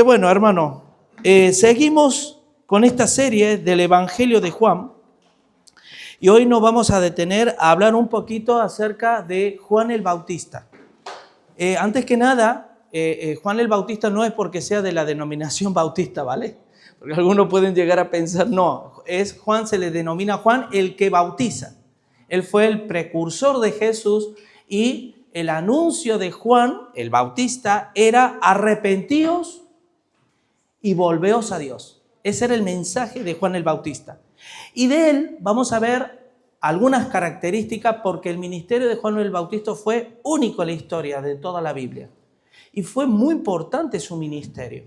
Bueno, hermano, seguimos con esta serie del Evangelio de Juan y hoy nos vamos a detener a hablar un poquito acerca de Juan el Bautista. Antes que nada, Juan el Bautista no es porque sea de la denominación bautista, ¿vale? Porque algunos pueden llegar a pensar, no, Juan se le denomina Juan el que bautiza. Él fue el precursor de Jesús y el anuncio de Juan el Bautista era arrepentíos y volveos a Dios. Ese era el mensaje de Juan el Bautista. Y de él vamos a ver algunas características porque el ministerio de Juan el Bautista fue único en la historia de toda la Biblia. Y fue muy importante su ministerio.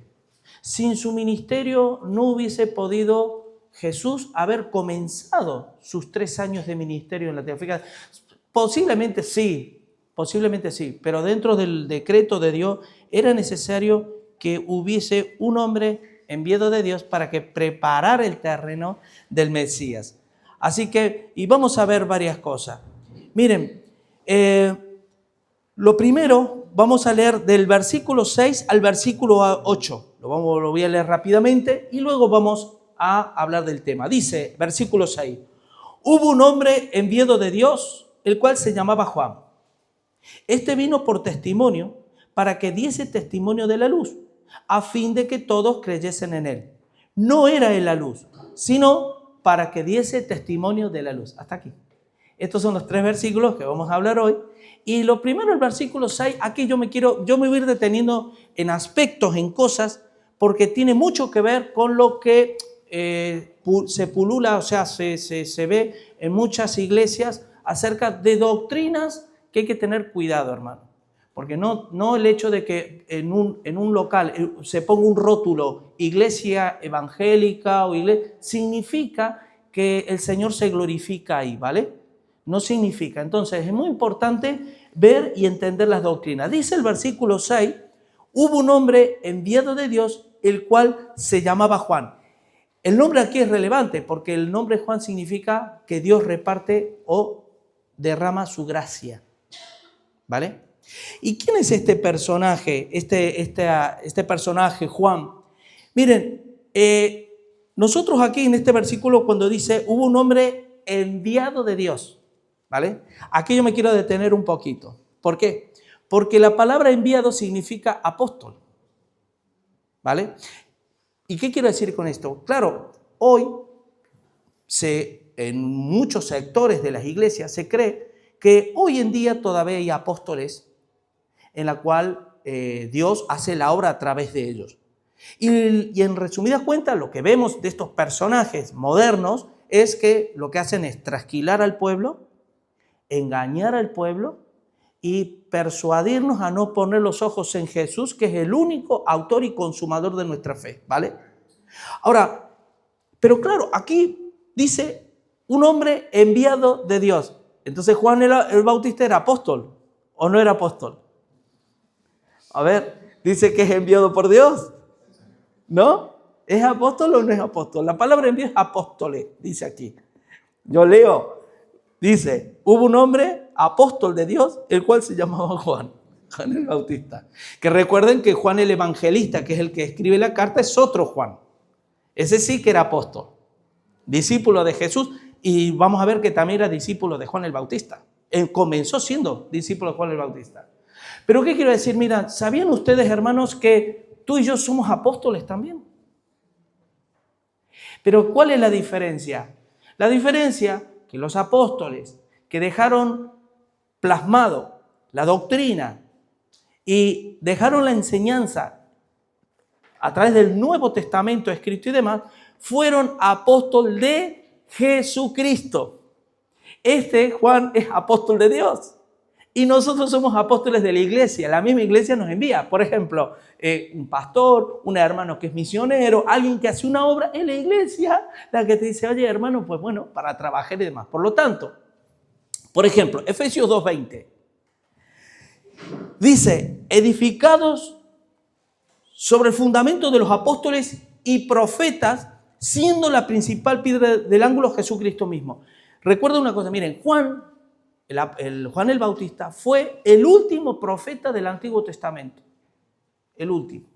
Sin su ministerio no hubiese podido Jesús haber comenzado sus 3 años de ministerio en la tierra. Posiblemente sí, pero dentro del decreto de Dios era necesario que hubiese un hombre enviado de Dios para que preparara el terreno del Mesías. Así que, y vamos a ver varias cosas. Miren, lo primero, vamos a leer del versículo 6 al versículo 8. Lo voy a leer rápidamente y luego vamos a hablar del tema. Dice, versículo 6, hubo un hombre enviado de Dios, el cual se llamaba Juan. Este vino por testimonio, para que diese testimonio de la luz, a fin de que todos creyesen en él. No era él la luz, sino para que diese testimonio de la luz. Hasta aquí. Estos son los 3 versículos que vamos a hablar hoy. Y lo primero, el versículo 6, aquí yo me voy a ir deteniendo en aspectos, en cosas, porque tiene mucho que ver con lo que se pulula, o sea, se ve en muchas iglesias acerca de doctrinas que hay que tener cuidado, hermano. Porque no el hecho de que en un local se ponga un rótulo, iglesia evangélica o iglesia, significa que el Señor se glorifica ahí, ¿vale? No significa. Entonces es muy importante ver y entender las doctrinas. Dice el versículo 6, hubo un hombre enviado de Dios, el cual se llamaba Juan. El nombre aquí es relevante porque el nombre Juan significa que Dios reparte o derrama su gracia, ¿vale? ¿Y quién es este personaje, este personaje, Juan? Miren, nosotros aquí en este versículo cuando dice, hubo un hombre enviado de Dios, ¿vale? Aquí yo me quiero detener un poquito. ¿Por qué? Porque la palabra enviado significa apóstol, ¿vale? ¿Y qué quiero decir con esto? Claro, hoy en muchos sectores de las iglesias se cree que hoy en día todavía hay apóstoles en la cual Dios hace la obra a través de ellos. Y en resumidas cuentas, lo que vemos de estos personajes modernos es que lo que hacen es trasquilar al pueblo, engañar al pueblo y persuadirnos a no poner los ojos en Jesús, que es el único autor y consumador de nuestra fe, ¿vale? Ahora, pero claro, aquí dice un hombre enviado de Dios. Entonces Juan el Bautista era apóstol, ¿o no era apóstol? A ver, dice que es enviado por Dios, ¿no? ¿Es apóstol o no es apóstol? La palabra envío es apóstoles, dice aquí. Yo leo, dice, hubo un hombre apóstol de Dios, el cual se llamaba Juan el Bautista. Que recuerden que Juan el Evangelista, que es el que escribe la carta, es otro Juan. Ese sí que era apóstol, discípulo de Jesús, y vamos a ver que también era discípulo de Juan el Bautista. Él comenzó siendo discípulo de Juan el Bautista. Pero ¿qué quiero decir? Mira, ¿sabían ustedes, hermanos, que tú y yo somos apóstoles también? Pero ¿cuál es la diferencia? La diferencia que los apóstoles que dejaron plasmado la doctrina y dejaron la enseñanza a través del Nuevo Testamento escrito y demás, fueron apóstol de Jesucristo. Este Juan es apóstol de Dios. Y nosotros somos apóstoles de la iglesia. La misma iglesia nos envía. Por ejemplo, un pastor, un hermano que es misionero, alguien que hace una obra en la iglesia, la que te dice, oye, hermano, pues bueno, para trabajar y demás. Por lo tanto, por ejemplo, Efesios 2:20. Dice, edificados sobre el fundamento de los apóstoles y profetas, siendo la principal piedra del ángulo Jesucristo mismo. Recuerda una cosa, miren, Juan el Bautista fue el último profeta del Antiguo Testamento. El último.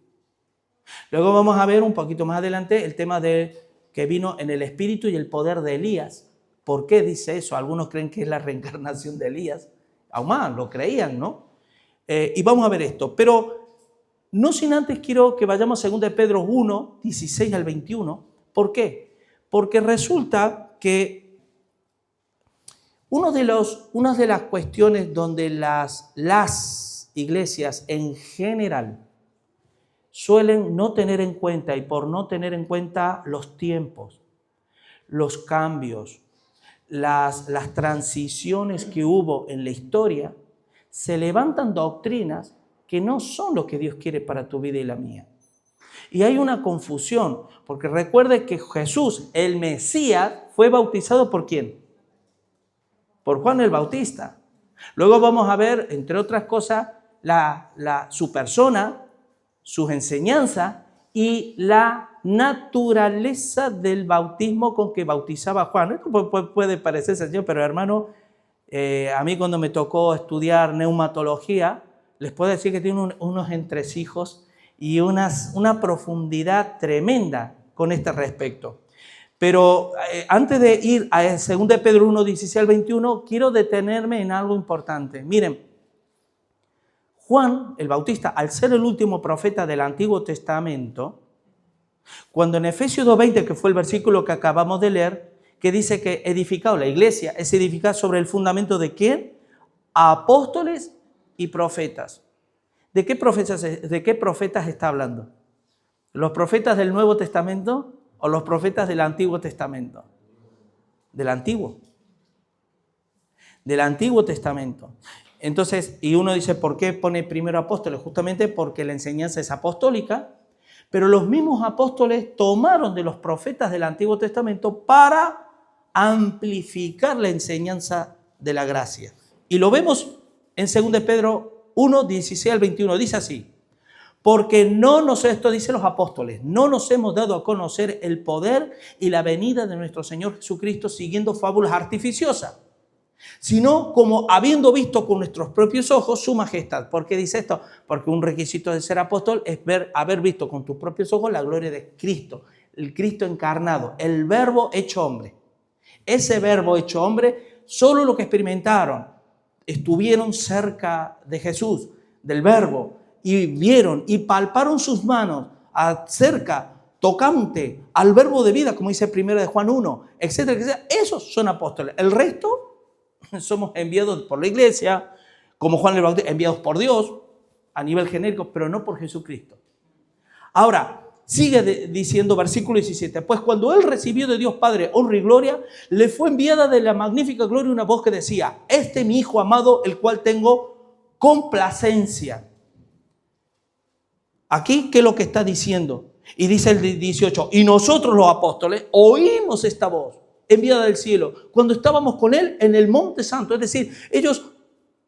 Luego vamos a ver un poquito más adelante el tema de que vino en el espíritu y el poder de Elías. ¿Por qué dice eso? Algunos creen que es la reencarnación de Elías. Aún más, lo creían, ¿no? Y vamos a ver esto. Pero no sin antes quiero que vayamos a 2 Pedro 1, 16 al 21. ¿Por qué? Porque resulta que una de las cuestiones donde las iglesias en general suelen no tener en cuenta, y por no tener en cuenta los tiempos, los cambios, las transiciones que hubo en la historia, se levantan doctrinas que no son lo que Dios quiere para tu vida y la mía. Y hay una confusión, porque recuerde que Jesús, el Mesías, fue bautizado ¿por quién? Por Juan el Bautista. Luego vamos a ver, entre otras cosas, su persona, sus enseñanzas y la naturaleza del bautismo con que bautizaba Juan. Esto puede parecer sencillo, pero hermano, a mí cuando me tocó estudiar neumatología, les puedo decir que tiene unos entresijos y una profundidad tremenda con este respecto. Pero antes de ir a 2 Pedro 1, 16 al 21, quiero detenerme en algo importante. Miren, Juan el Bautista, al ser el último profeta del Antiguo Testamento, cuando en Efesios 2:20, que fue el versículo que acabamos de leer, que dice que edificado, la iglesia es edificada sobre el fundamento de ¿quién? Apóstoles y profetas. ¿De qué profetas está hablando? ¿Los profetas del Nuevo Testamento o los profetas del Antiguo Testamento? Del Antiguo. Del Antiguo Testamento. Entonces, y uno dice, ¿por qué pone primero apóstoles? Justamente porque la enseñanza es apostólica, pero los mismos apóstoles tomaron de los profetas del Antiguo Testamento para amplificar la enseñanza de la gracia. Y lo vemos en 2 Pedro 1, 16 al 21. Dice así, porque esto dicen los apóstoles, no nos hemos dado a conocer el poder y la venida de nuestro Señor Jesucristo siguiendo fábulas artificiosas, sino como habiendo visto con nuestros propios ojos su majestad. ¿Por qué dice esto? Porque un requisito de ser apóstol es haber visto con tus propios ojos la gloria de Cristo, el Cristo encarnado, el verbo hecho hombre. Ese verbo hecho hombre, solo lo que experimentaron, estuvieron cerca de Jesús, del verbo, y vieron y palparon sus manos cerca, tocante al verbo de vida, como dice 1 de Juan 1, etcétera, etcétera. Esos son apóstoles. El resto somos enviados por la iglesia, como Juan el Bautista, enviados por Dios a nivel genérico, pero no por Jesucristo. Ahora, sigue diciendo versículo 17, pues cuando él recibió de Dios Padre honra y gloria, le fue enviada de la magnífica gloria una voz que decía, este es mi Hijo amado, el cual tengo complacencia. Aquí, ¿qué es lo que está diciendo? Y dice el 18, y nosotros los apóstoles oímos esta voz enviada del cielo, cuando estábamos con él en el Monte Santo. Es decir, ellos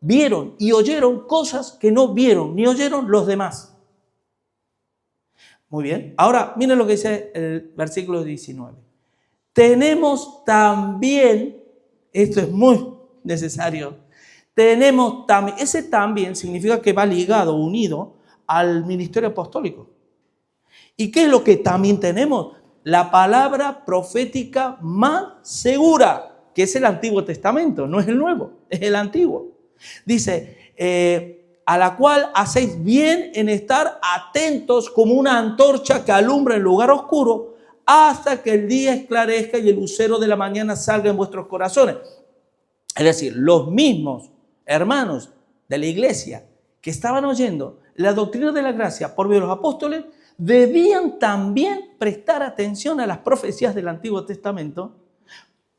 vieron y oyeron cosas que no vieron ni oyeron los demás. Muy bien. Ahora, miren lo que dice el versículo 19. Tenemos también, esto es muy necesario, tenemos también, ese también significa que va ligado, unido al ministerio apostólico. ¿Y qué es lo que también tenemos? La palabra profética más segura, que es el Antiguo Testamento, no es el Nuevo, es el Antiguo. Dice, a la cual hacéis bien en estar atentos como una antorcha que alumbra en lugar oscuro hasta que el día esclarezca y el lucero de la mañana salga en vuestros corazones. Es decir, los mismos hermanos de la iglesia que estaban oyendo la doctrina de la gracia por medio de los apóstoles debían también prestar atención a las profecías del Antiguo Testamento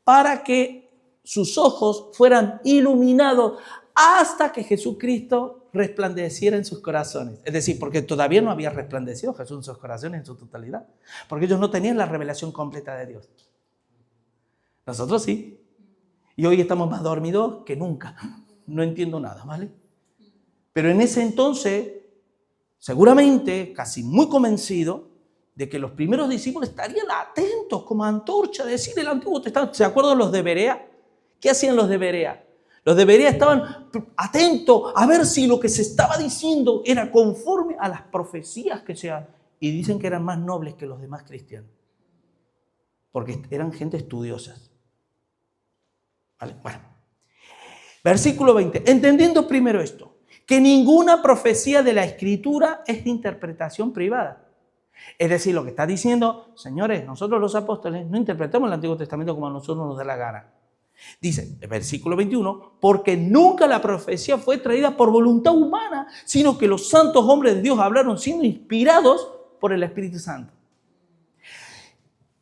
para que sus ojos fueran iluminados hasta que Jesucristo resplandeciera en sus corazones. Es decir, porque todavía no había resplandecido Jesús en sus corazones en su totalidad, porque ellos no tenían la revelación completa de Dios. Nosotros sí. Y hoy estamos más dormidos que nunca. No entiendo nada, ¿vale? Pero en ese entonces, seguramente, casi muy convencido de que los primeros discípulos estarían atentos como antorcha, decir el Antiguo Testamento. ¿Se acuerdan los de Berea? ¿Qué hacían los de Berea? Los de Berea estaban atentos a ver si lo que se estaba diciendo era conforme a las profecías que se y dicen que eran más nobles que los demás cristianos, porque eran gente estudiosas. ¿Vale? Bueno. Versículo 20. Entendiendo primero esto, que ninguna profecía de la Escritura es de interpretación privada. Es decir, lo que está diciendo, señores, nosotros los apóstoles no interpretamos el Antiguo Testamento como a nosotros nos da la gana. Dice, el versículo 21, porque nunca la profecía fue traída por voluntad humana, sino que los santos hombres de Dios hablaron siendo inspirados por el Espíritu Santo.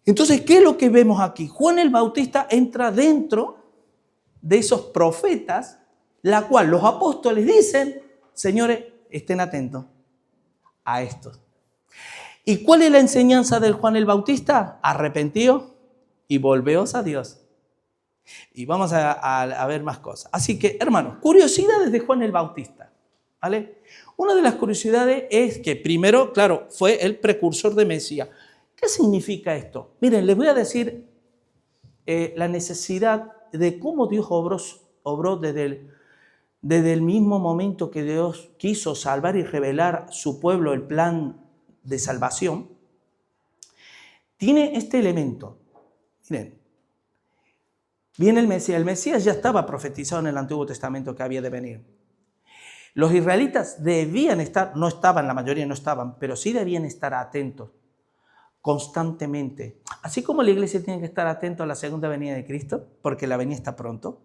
Entonces, ¿qué es lo que vemos aquí? Juan el Bautista entra dentro de esos profetas, la cual los apóstoles dicen, señores, estén atentos a estos. ¿Y cuál es la enseñanza del Juan el Bautista? Arrepentíos y volveos a Dios. Y vamos a ver más cosas. Así que, hermanos, curiosidades de Juan el Bautista, ¿vale? Una de las curiosidades es que primero, claro, fue el precursor de Mesías. ¿Qué significa esto? Miren, les voy a decir la necesidad de cómo Dios obró desde el mismo momento que Dios quiso salvar y revelar su pueblo, el plan de salvación. Tiene este elemento. Miren, viene el Mesías. El Mesías ya estaba profetizado en el Antiguo Testamento que había de venir. Los israelitas debían estar, no estaban, la mayoría no estaban, pero sí debían estar atentos constantemente. Así como la iglesia tiene que estar atento a la segunda venida de Cristo, porque la venida está pronto,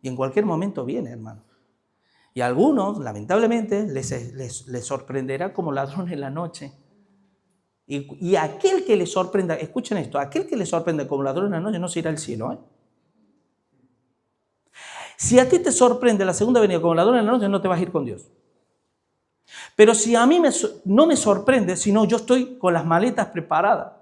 y en cualquier momento viene, hermano. Y a algunos, lamentablemente, les sorprenderá como ladrón en la noche. Y aquel que les sorprenda, escuchen esto, aquel que les sorprende como ladrón en la noche no se irá al cielo, ¿eh? Si a ti te sorprende la segunda venida como ladrón en la noche, no te vas a ir con Dios. Pero si a mí no me sorprende, sino yo estoy con las maletas preparadas,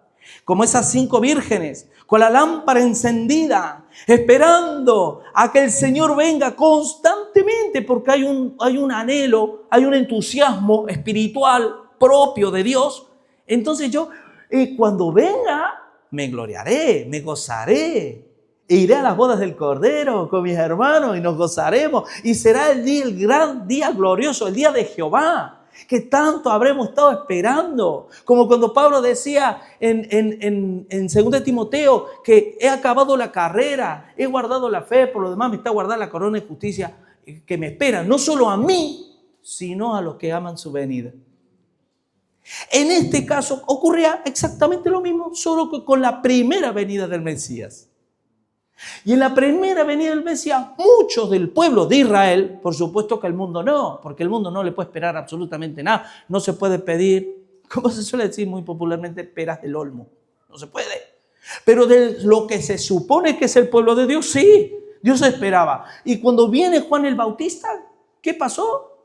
como esas 5 vírgenes, con la lámpara encendida, esperando a que el Señor venga constantemente, porque hay un anhelo, hay un entusiasmo espiritual propio de Dios. Entonces yo, cuando venga, me gloriaré, me gozaré. E iré a las bodas del Cordero con mis hermanos y nos gozaremos. Y será el gran día glorioso, el día de Jehová, que tanto habremos estado esperando. Como cuando Pablo decía en 2 Timoteo que he acabado la carrera, he guardado la fe, por lo demás me está guardada la corona de justicia que me espera, no solo a mí, sino a los que aman su venida. En este caso ocurría exactamente lo mismo, solo que con la primera venida del Mesías. Y en la primera venida del Mesías, muchos del pueblo de Israel, por supuesto que el mundo no, porque el mundo no le puede esperar absolutamente nada. No se puede pedir, como se suele decir muy popularmente, peras del olmo. No se puede. Pero de lo que se supone que es el pueblo de Dios, sí, Dios esperaba. Y cuando viene Juan el Bautista, ¿qué pasó?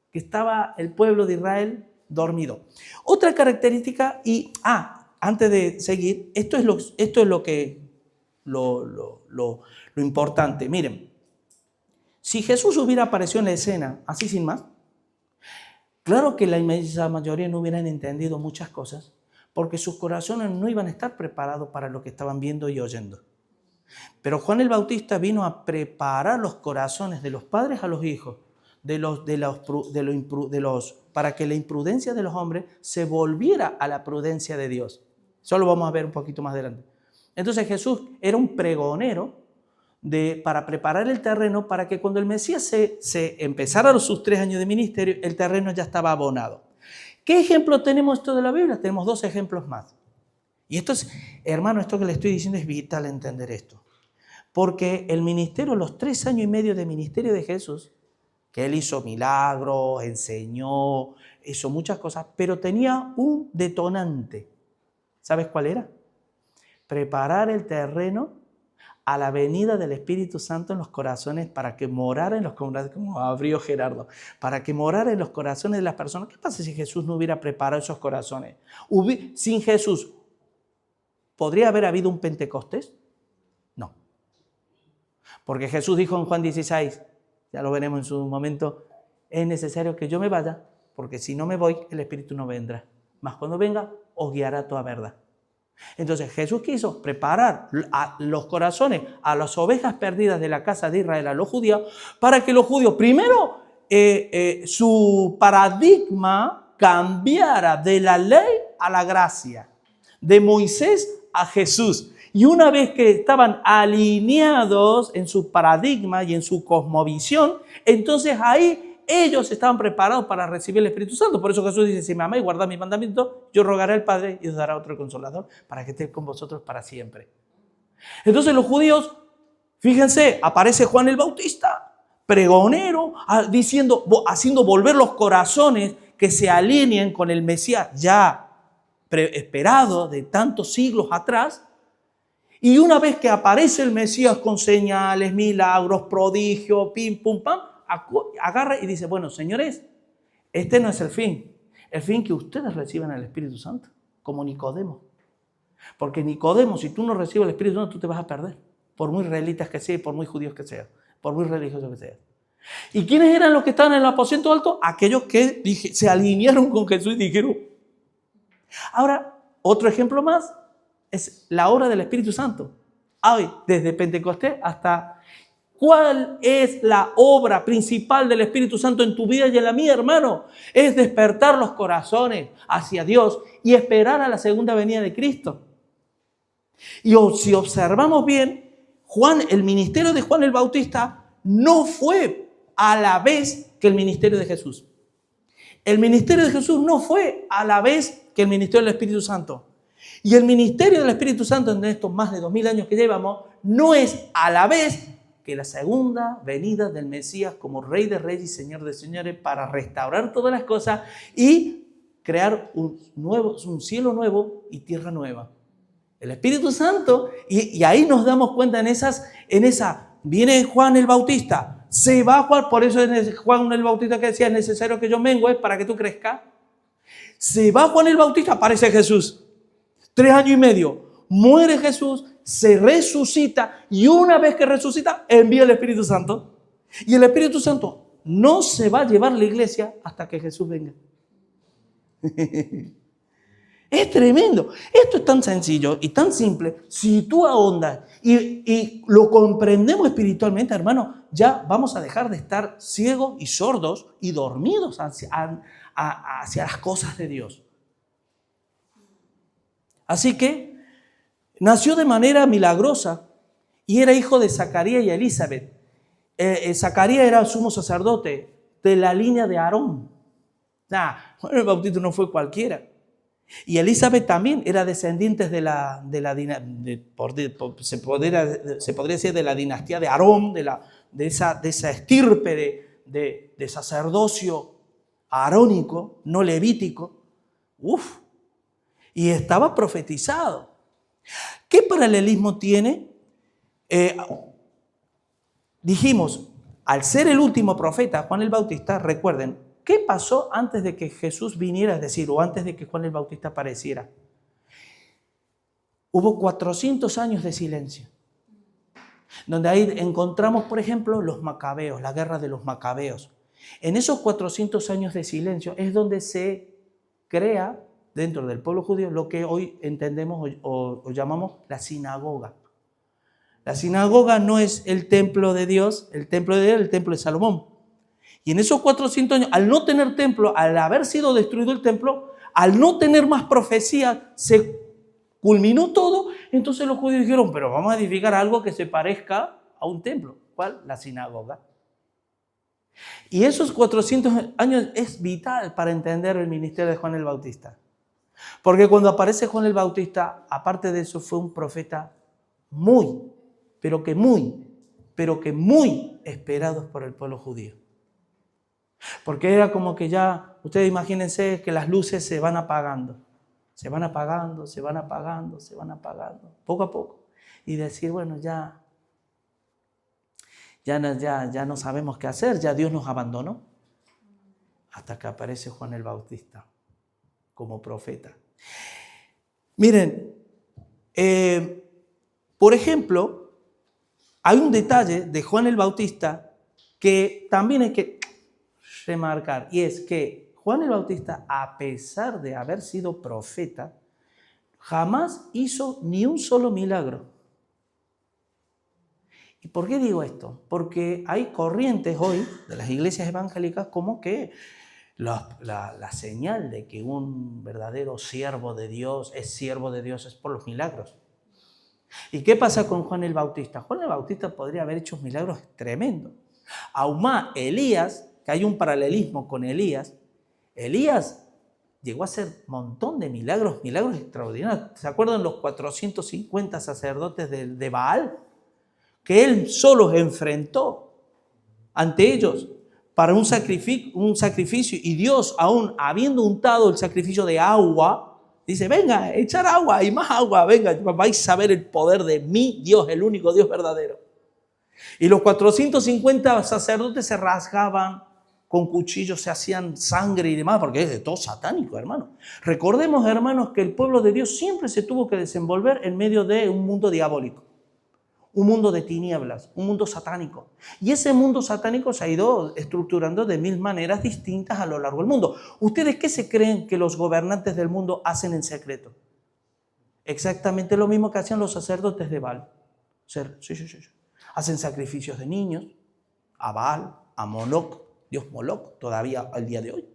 Que estaba el pueblo de Israel dormido. Otra característica, antes de seguir, esto es lo importante. Miren, si Jesús hubiera aparecido en la escena, así sin más, claro que la inmensa mayoría no hubieran entendido muchas cosas, porque sus corazones no iban a estar preparados para lo que estaban viendo y oyendo. Pero Juan el Bautista vino a preparar los corazones de los padres a los hijos, para que la imprudencia de los hombres se volviera a la prudencia de Dios. Eso lo vamos a ver un poquito más adelante. Entonces Jesús era un pregonero para preparar el terreno para que cuando el Mesías se empezara sus 3 años de ministerio, el terreno ya estaba abonado. ¿Qué ejemplo tenemos esto de la Biblia? Tenemos 2 ejemplos más. Y esto es, hermano, esto que le estoy diciendo es vital entender esto. Porque el ministerio, los 3 años y medio de ministerio de Jesús, que él hizo milagros, enseñó, hizo muchas cosas, pero tenía un detonante. ¿Sabes cuál era? Preparar el terreno a la venida del Espíritu Santo en los corazones para que morara en los corazones, como abrió Gerardo, para que morara en los corazones de las personas. ¿Qué pasa si Jesús no hubiera preparado esos corazones? Sin Jesús, ¿podría haber habido un Pentecostés? No. Porque Jesús dijo en Juan 16, ya lo veremos en su momento, es necesario que yo me vaya, porque si no me voy, el Espíritu no vendrá. Mas cuando venga, os guiará a toda verdad. Entonces Jesús quiso preparar los corazones a las ovejas perdidas de la casa de Israel, a los judíos, para que los judíos, primero, su paradigma cambiara de la ley a la gracia, de Moisés a Jesús. Y una vez que estaban alineados en su paradigma y en su cosmovisión, entonces ahí ellos estaban preparados para recibir el Espíritu Santo. Por eso Jesús dice, si me amáis y guardad mis mandamientos, yo rogaré al Padre y os dará otro Consolador para que esté con vosotros para siempre. Entonces los judíos, fíjense, aparece Juan el Bautista, pregonero, diciendo, haciendo volver los corazones que se alineen con el Mesías ya esperado de tantos siglos atrás. Y una vez que aparece el Mesías con señales, milagros, prodigios, pim, pum, pam, agarra y dice, bueno, señores, este no es el fin. El fin que ustedes reciban el Espíritu Santo, como Nicodemo. Porque Nicodemo, si tú no recibes el Espíritu Santo, tú te vas a perder. Por muy israelitas que seas, por muy judíos que seas, por muy religiosos que seas. ¿Y quiénes eran los que estaban en el aposento alto? Aquellos que se alinearon con Jesús y dijeron. Ahora, otro ejemplo más es la obra del Espíritu Santo. Hoy, desde Pentecostés hasta... ¿Cuál es la obra principal del Espíritu Santo en tu vida y en la mía, hermano? Es despertar los corazones hacia Dios y esperar a la segunda venida de Cristo. Y si observamos bien, el ministerio de Juan el Bautista no fue a la vez que el ministerio de Jesús. El ministerio de Jesús no fue a la vez que el ministerio del Espíritu Santo. Y el ministerio del Espíritu Santo en estos más de 2000 años que llevamos no es a la vez que la segunda venida del Mesías como Rey de Reyes y Señor de Señores para restaurar todas las cosas y crear un cielo nuevo y tierra nueva. El Espíritu Santo, y ahí nos damos cuenta en esa, viene Juan el Bautista, se va Juan, por eso es Juan el Bautista que decía, es necesario que yo mengue para que tú crezcas. Se va Juan el Bautista, aparece Jesús. 3 años y medio, muere Jesús, se resucita y una vez que resucita, envía el Espíritu Santo. Y el Espíritu Santo no se va a llevar la iglesia hasta que Jesús venga. Es tremendo. Esto es tan sencillo y tan simple. Si tú ahondas y lo comprendemos espiritualmente, hermano, ya vamos a dejar de estar ciegos y sordos y dormidos hacia las cosas de Dios. Así que nació de manera milagrosa y era hijo de Zacarías y Elizabeth. Zacarías era el sumo sacerdote de la línea de Aarón. Juan el Bautista no fue cualquiera. Y Elizabeth también era descendiente se podría decir de la dinastía de Aarón, de esa estirpe de sacerdocio arónico, no levítico. Y estaba profetizado. ¿Qué paralelismo tiene? Dijimos, al ser el último profeta, Juan el Bautista, recuerden, ¿qué pasó antes de que Jesús viniera? Es decir, o antes de que Juan el Bautista apareciera. Hubo 400 años de silencio, donde ahí encontramos, por ejemplo, los macabeos, la guerra de los macabeos. En esos 400 años de silencio es donde se crea dentro del pueblo judío lo que hoy entendemos o llamamos la sinagoga. La sinagoga no es el templo de Dios, el templo de Salomón. Y en esos 400 años, al no tener templo, al haber sido destruido el templo, al no tener más profecía, se culminó todo. Entonces los judíos dijeron, pero vamos a edificar algo que se parezca a un templo. ¿Cuál? La sinagoga. Y esos 400 años es vital para entender el ministerio de Juan el Bautista. Porque cuando aparece Juan el Bautista, aparte de eso, fue un profeta muy esperados por el pueblo judío. Porque era como que ya, ustedes imagínense que las luces se van apagando, poco a poco. Y decir, bueno, ya no sabemos qué hacer, ya Dios nos abandonó. Hasta que aparece Juan el Bautista como profeta. Miren, por ejemplo, hay un detalle de Juan el Bautista que también hay que remarcar, y es que Juan el Bautista, a pesar de haber sido profeta, jamás hizo ni un solo milagro. ¿Y por qué digo esto? Porque hay corrientes hoy de las iglesias evangélicas como que La señal de que un verdadero siervo de Dios es por los milagros. ¿Y qué pasa con Juan el Bautista? Juan el Bautista podría haber hecho milagros tremendos. Aún más, Elías, que hay un paralelismo con Elías llegó a hacer un montón de milagros extraordinarios. ¿Se acuerdan los 450 sacerdotes de Baal? Que él solo enfrentó ante ellos para un sacrificio, y Dios, aún habiendo untado el sacrificio de agua, dice, venga, echar agua y más agua, venga, vais a ver el poder de mi Dios, el único Dios verdadero. Y los 450 sacerdotes se rasgaban con cuchillos, se hacían sangre y demás, porque es de todo satánico, hermano. Recordemos, hermanos, que el pueblo de Dios siempre se tuvo que desenvolver en medio de un mundo diabólico, un mundo de tinieblas, un mundo satánico. Y ese mundo satánico se ha ido estructurando de mil maneras distintas a lo largo del mundo. ¿Ustedes qué se creen que los gobernantes del mundo hacen en secreto? Exactamente lo mismo que hacían los sacerdotes de Baal. Sí. Hacen sacrificios de niños a Baal, a Moloch, Dios Moloch, todavía al día de hoy.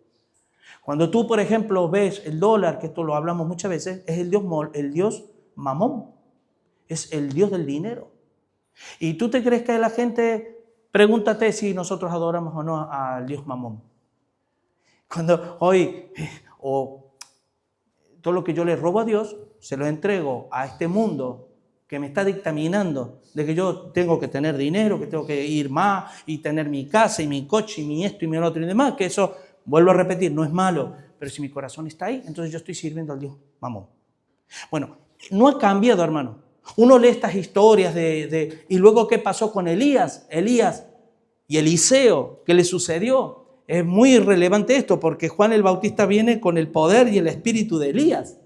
Cuando tú, por ejemplo, ves el dólar, que esto lo hablamos muchas veces, es el dios Mamón, es el dios del dinero. ¿Y tú te crees que la gente, pregúntate si nosotros adoramos o no al dios Mamón? Cuando hoy, todo lo que yo le robo a Dios, se lo entrego a este mundo que me está dictaminando de que yo tengo que tener dinero, que tengo que ir más y tener mi casa y mi coche y mi esto y mi otro y demás, que eso, vuelvo a repetir, no es malo, pero si mi corazón está ahí, entonces yo estoy sirviendo al Dios Mamón. Bueno, no ha cambiado, hermano. Uno lee estas historias y luego ¿qué pasó con Elías y Eliseo? ¿Qué le sucedió? Es muy relevante esto porque Juan el Bautista viene con el poder y el espíritu de Elías.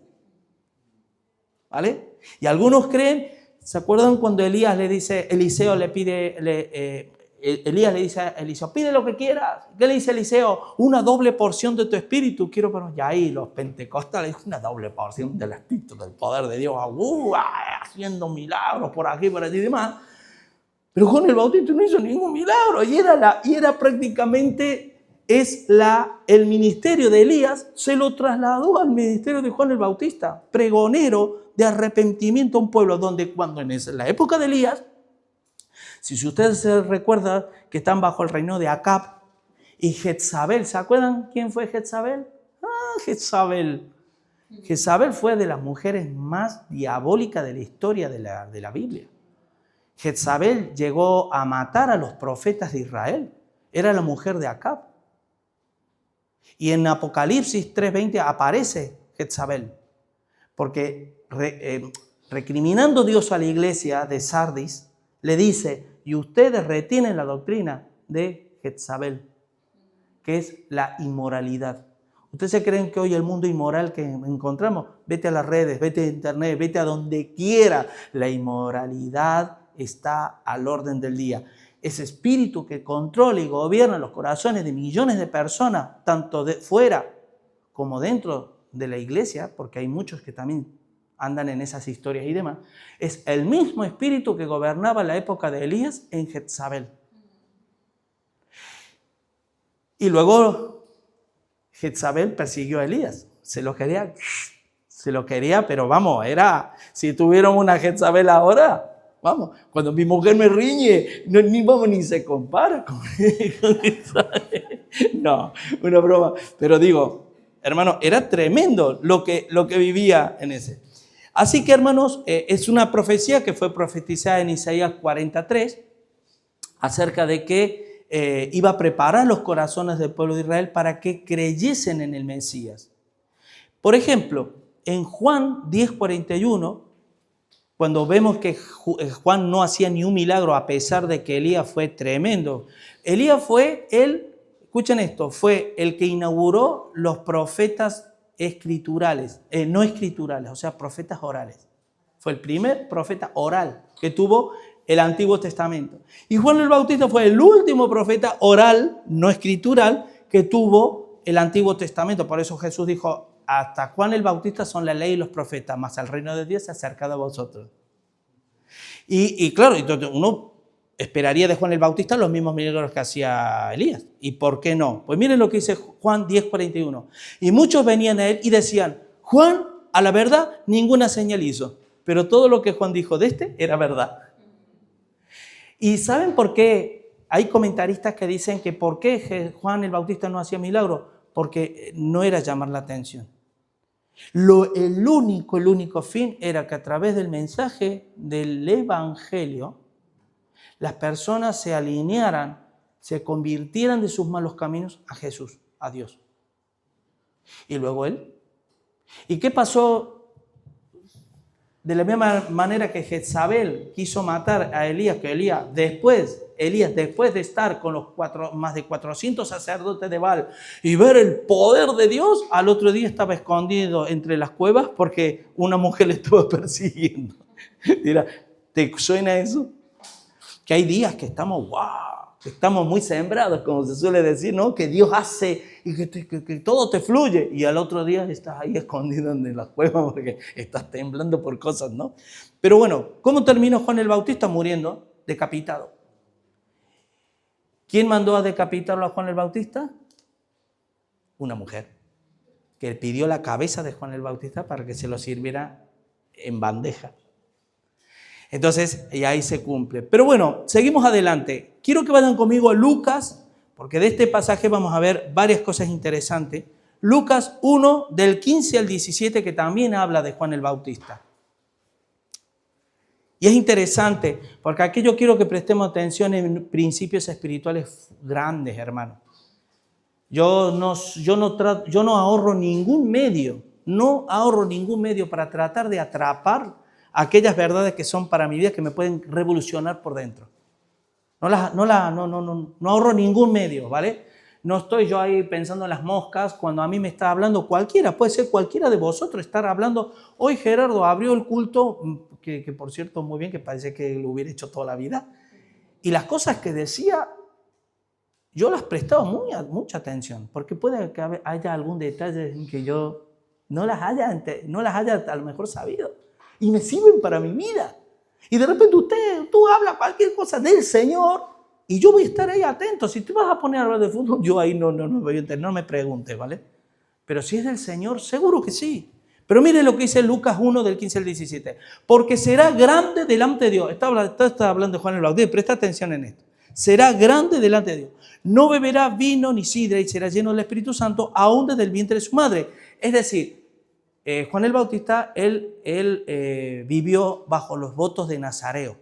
¿Vale? Y algunos creen, ¿se acuerdan cuando Elías le dice, Elías le dice a Eliseo, pide lo que quieras? ¿Qué le dice Eliseo? Una doble porción de tu espíritu quiero, pero ya ahí los pentecostales, una doble porción del espíritu, del poder de Dios, haciendo milagros por aquí, por allí y demás. Pero Juan el Bautista no hizo ningún milagro, y era prácticamente, el ministerio de Elías se lo trasladó al ministerio de Juan el Bautista, pregonero de arrepentimiento a un pueblo donde cuando en la época de Elías, si ustedes se recuerdan que están bajo el reino de Acab y Jezabel, ¿se acuerdan quién fue Jezabel? Jezabel. Jezabel fue de las mujeres más diabólicas de la historia de la Biblia. Jezabel llegó a matar a los profetas de Israel. Era la mujer de Acab. Y en Apocalipsis 3:20 aparece Jezabel, porque recriminando Dios a la iglesia de Sardis, le dice, y ustedes retienen la doctrina de Jezabel, que es la inmoralidad. ¿Ustedes se creen que hoy el mundo inmoral que encontramos? Vete a las redes, vete a internet, vete a donde quiera. La inmoralidad está al orden del día. Ese espíritu que controla y gobierna los corazones de millones de personas, tanto de fuera como dentro de la iglesia, porque hay muchos que también andan en esas historias y demás, es el mismo espíritu que gobernaba la época de Elías en Jezabel. Y luego Jezabel persiguió a Elías, se lo quería, pero vamos, si tuvieron una Jezabel ahora, vamos, cuando mi mujer me riñe, ni se compara con Jezabel. No, una broma, pero digo, hermano, era tremendo lo que vivía en ese. Así que, hermanos, es una profecía que fue profetizada en Isaías 43 acerca de que iba a preparar los corazones del pueblo de Israel para que creyesen en el Mesías. Por ejemplo, en Juan 10:41, cuando vemos que Juan no hacía ni un milagro a pesar de que Elías fue tremendo. Elías fue escuchen esto, fue el que inauguró los profetas escriturales, no escriturales, o sea, profetas orales. Fue el primer profeta oral que tuvo el Antiguo Testamento. Y Juan el Bautista fue el último profeta oral, no escritural, que tuvo el Antiguo Testamento. Por eso Jesús dijo, hasta Juan el Bautista son la ley y los profetas, mas el reino de Dios se ha acercado a vosotros. Y claro, uno esperaría de Juan el Bautista los mismos milagros que hacía Elías. ¿Y por qué no? Pues miren lo que dice Juan 10:41. Y muchos venían a él y decían, Juan, a la verdad, ninguna señal hizo. Pero todo lo que Juan dijo de este era verdad. ¿Y saben por qué? Hay comentaristas que dicen que por qué Juan el Bautista no hacía milagros. Porque no era llamar la atención. El único fin era que a través del mensaje del Evangelio, las personas se alinearan, se convirtieran de sus malos caminos a Jesús, a Dios. Y luego Él. ¿Y qué pasó? De la misma manera que Jezabel quiso matar a Elías, que Elías después de estar con los más de 400 sacerdotes de Baal y ver el poder de Dios, al otro día estaba escondido entre las cuevas porque una mujer le estaba persiguiendo. Mira, ¿te suena eso? Que hay días que estamos, que estamos muy sembrados, como se suele decir, ¿no? Que Dios hace y que todo te fluye. Y al otro día estás ahí escondido en la cueva porque estás temblando por cosas, ¿no? Pero bueno, ¿cómo terminó Juan el Bautista? Muriendo, decapitado. ¿Quién mandó a decapitarlo a Juan el Bautista? Una mujer que pidió la cabeza de Juan el Bautista para que se lo sirviera en bandeja. Entonces, y ahí se cumple. Pero bueno, seguimos adelante. Quiero que vayan conmigo a Lucas, porque de este pasaje vamos a ver varias cosas interesantes. Lucas 1, del 15 al 17, que también habla de Juan el Bautista. Y es interesante, porque aquí yo quiero que prestemos atención en principios espirituales grandes, hermano. Yo no ahorro ningún medio para tratar de atrapar aquellas verdades que son para mi vida, que me pueden revolucionar por dentro. No ahorro ningún medio, ¿vale? No estoy yo ahí pensando en las moscas cuando a mí me está hablando cualquiera, puede ser cualquiera de vosotros estar hablando. Hoy Gerardo abrió el culto, que por cierto muy bien, que parece que lo hubiera hecho toda la vida. Y las cosas que decía, yo las prestaba mucha atención, porque puede que haya algún detalle en que yo no las haya a lo mejor sabido. Y me sirven para mi vida. Y de repente tú hablas cualquier cosa del Señor y yo voy a estar ahí atento. Si tú vas a poner a hablar de fútbol, yo ahí no voy a entender, no me preguntes, ¿vale? Pero si es del Señor, seguro que sí. Pero mire lo que dice Lucas 1, del 15 al 17. Porque será grande delante de Dios. Está hablando de Juan el Bautista, presta atención en esto. Será grande delante de Dios. No beberá vino ni sidra y será lleno del Espíritu Santo aún desde el vientre de su madre. Es decir, Juan el Bautista, él vivió bajo los votos de Nazareo.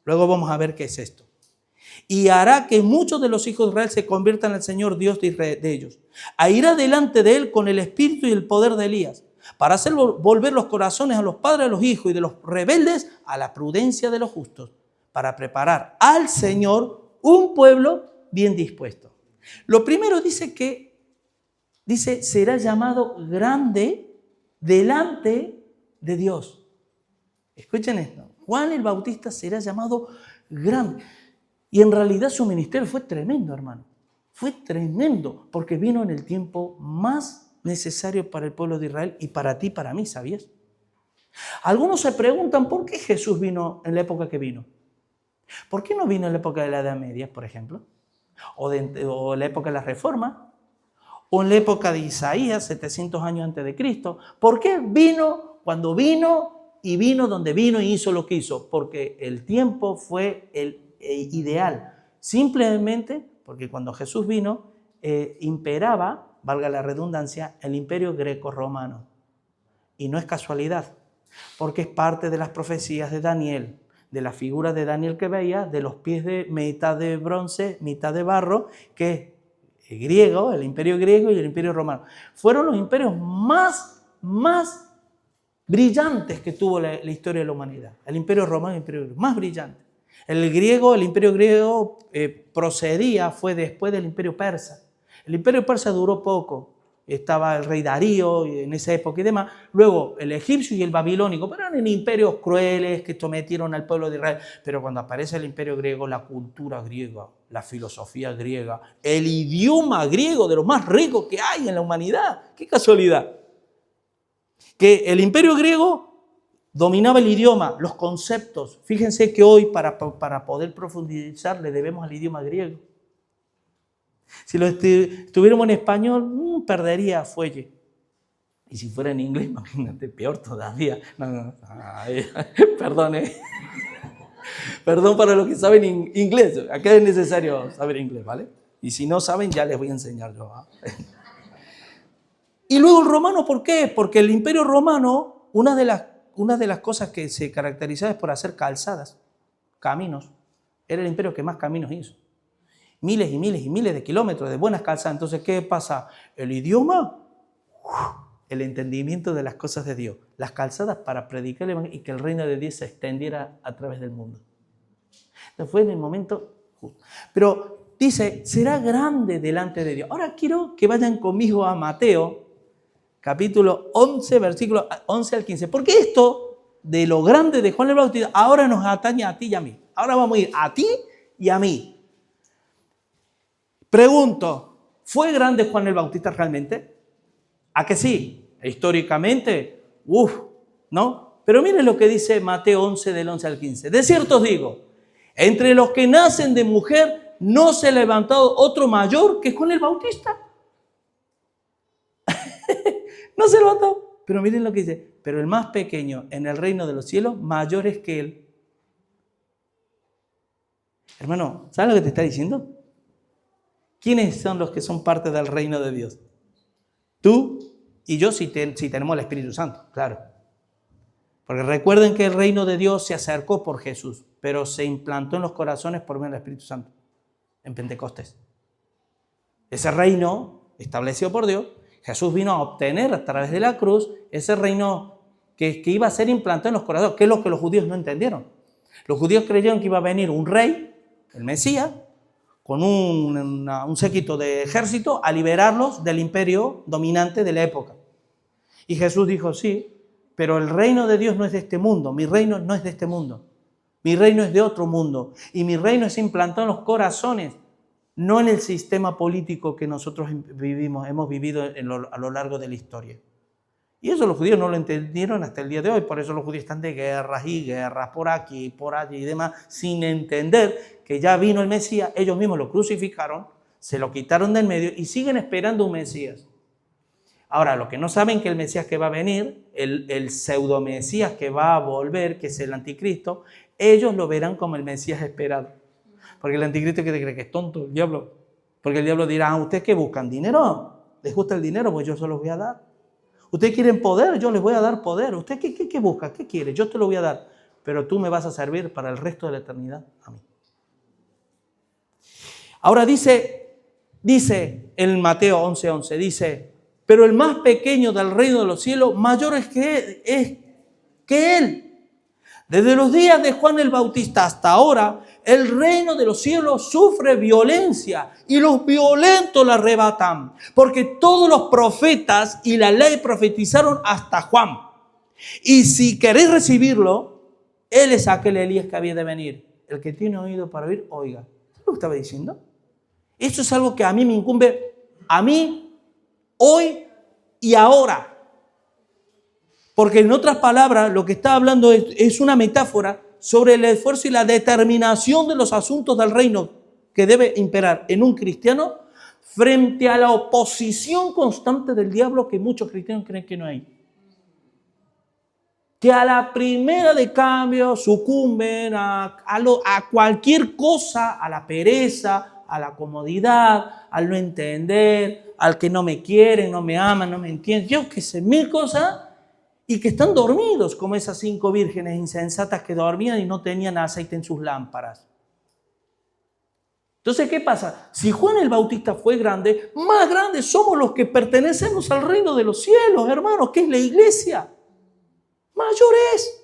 Luego vamos a ver qué es esto. Y hará que muchos de los hijos de Israel se conviertan al Señor Dios de ellos. A irá delante de él con el espíritu y el poder de Elías, para hacer volver los corazones a los padres de los hijos y de los rebeldes a la prudencia de los justos, para preparar al Señor un pueblo bien dispuesto. Lo primero dice, será llamado grande delante de Dios. Escuchen esto. Juan el Bautista será llamado grande. Y en realidad su ministerio fue tremendo, hermano. Fue tremendo, porque vino en el tiempo más necesario para el pueblo de Israel y para ti y para mí, ¿sabías? Algunos se preguntan por qué Jesús vino en la época que vino. ¿Por qué no vino en la época de la Edad Media, por ejemplo? O en la época de la Reforma. O en la época de Isaías, 700 años antes de Cristo. ¿Por qué vino cuando vino y vino donde vino y hizo lo que hizo? Porque el tiempo fue el ideal. Simplemente porque cuando Jesús vino, imperaba, valga la redundancia, el imperio greco-romano. Y no es casualidad, porque es parte de las profecías de Daniel, de la figura de Daniel que veía, de los pies de mitad de bronce, mitad de barro, que es el imperio griego y el imperio romano. Fueron los imperios más brillantes que tuvo la historia de la humanidad. El imperio romano y el imperio griego, más brillante. El imperio griego fue después del imperio persa. El imperio persa duró poco. Estaba el rey Darío en esa época y demás. Luego el egipcio y el babilónico, pero eran imperios crueles que sometieron al pueblo de Israel. Pero cuando aparece el imperio griego, la cultura griega, la filosofía griega, el idioma griego de los más ricos que hay en la humanidad. ¡Qué casualidad! Que el imperio griego dominaba el idioma, los conceptos. Fíjense que hoy para poder profundizar le debemos al idioma griego. Si lo estuviéramos en español, perdería fuelle. Y si fuera en inglés, imagínate, peor todavía. Perdón, Perdón para los que saben inglés. Acá es necesario saber inglés, ¿vale? Y si no saben, ya les voy a enseñar yo. Y luego el romano, ¿por qué? Porque el Imperio Romano, una de las cosas que se caracterizaba es por hacer calzadas, caminos. Era el imperio que más caminos hizo. Miles y miles y miles de kilómetros de buenas calzadas. Entonces, ¿qué pasa? El idioma, el entendimiento de las cosas de Dios. Las calzadas para predicar el evangelio y que el reino de Dios se extendiera a través del mundo. Entonces fue en el momento justo. Pero dice, será grande delante de Dios. Ahora quiero que vayan conmigo a Mateo, capítulo 11, versículos 11 al 15. Porque esto de lo grande de Juan el Bautista ahora nos atañe a ti y a mí. Ahora vamos a ir a ti y a mí. Pregunto, ¿fue grande Juan el Bautista realmente? ¿A que sí? Históricamente, ¿no? Pero miren lo que dice Mateo 11, del 11 al 15. De cierto os digo, entre los que nacen de mujer no se ha levantado otro mayor que Juan el Bautista. No se levantó. Pero miren lo que dice, pero el más pequeño en el reino de los cielos, mayor es que él. Hermano, ¿sabes lo que te está diciendo? ¿Quiénes son los que son parte del reino de Dios? Tú y yo si tenemos el Espíritu Santo, claro. Porque recuerden que el reino de Dios se acercó por Jesús, pero se implantó en los corazones por medio del Espíritu Santo, en Pentecostés. Ese reino establecido por Dios, Jesús vino a obtener a través de la cruz ese reino que iba a ser implantado en los corazones, que es lo que los judíos no entendieron. Los judíos creyeron que iba a venir un rey, el Mesías, con un séquito de ejército a liberarlos del imperio dominante de la época. Y Jesús dijo, sí, pero el reino de Dios no es de este mundo, mi reino no es de este mundo, mi reino es de otro mundo, y mi reino es implantado en los corazones, no en el sistema político que nosotros hemos vivido a lo largo de la historia. Y eso los judíos no lo entendieron hasta el día de hoy, por eso los judíos están de guerras y guerras por aquí, por allí y demás, sin entender que ya vino el Mesías, ellos mismos lo crucificaron, se lo quitaron del medio y siguen esperando un Mesías. Ahora, lo que no saben que el Mesías que va a venir, el pseudo Mesías que va a volver, que es el anticristo, ellos lo verán como el Mesías esperado. Porque el anticristo que te cree que es tonto, el diablo. Porque el diablo dirá, ¿ustedes qué buscan? ¿Dinero? ¿Les gusta el dinero? Pues yo se los voy a dar. ¿Ustedes quieren poder? Yo les voy a dar poder. ¿Usted qué busca? ¿Qué quiere? Yo te lo voy a dar. Pero tú me vas a servir para el resto de la eternidad a mí. Ahora dice en Mateo 11:11, dice, pero el más pequeño del reino de los cielos, mayor es que él. Desde los días de Juan el Bautista hasta ahora, el reino de los cielos sufre violencia y los violentos la arrebatan, porque todos los profetas y la ley profetizaron hasta Juan. Y si queréis recibirlo, él es aquel Elías que había de venir. El que tiene oído para oír, oiga. ¿Sabes lo que estaba diciendo? Esto es algo que a mí me incumbe, a mí, hoy y ahora. Porque en otras palabras, lo que está hablando es una metáfora sobre el esfuerzo y la determinación de los asuntos del reino que debe imperar en un cristiano frente a la oposición constante del diablo que muchos cristianos creen que no hay. Que a la primera de cambio sucumben a cualquier cosa, a la pereza, a la comodidad, al no entender, al que no me quieren, no me aman, no me entienden, yo qué sé, mil cosas. Y que están dormidos como esas 5 vírgenes insensatas que dormían y no tenían aceite en sus lámparas. Entonces, ¿qué pasa? Si Juan el Bautista fue grande, más grandes somos los que pertenecemos al reino de los cielos, hermanos, que es la iglesia. Mayores.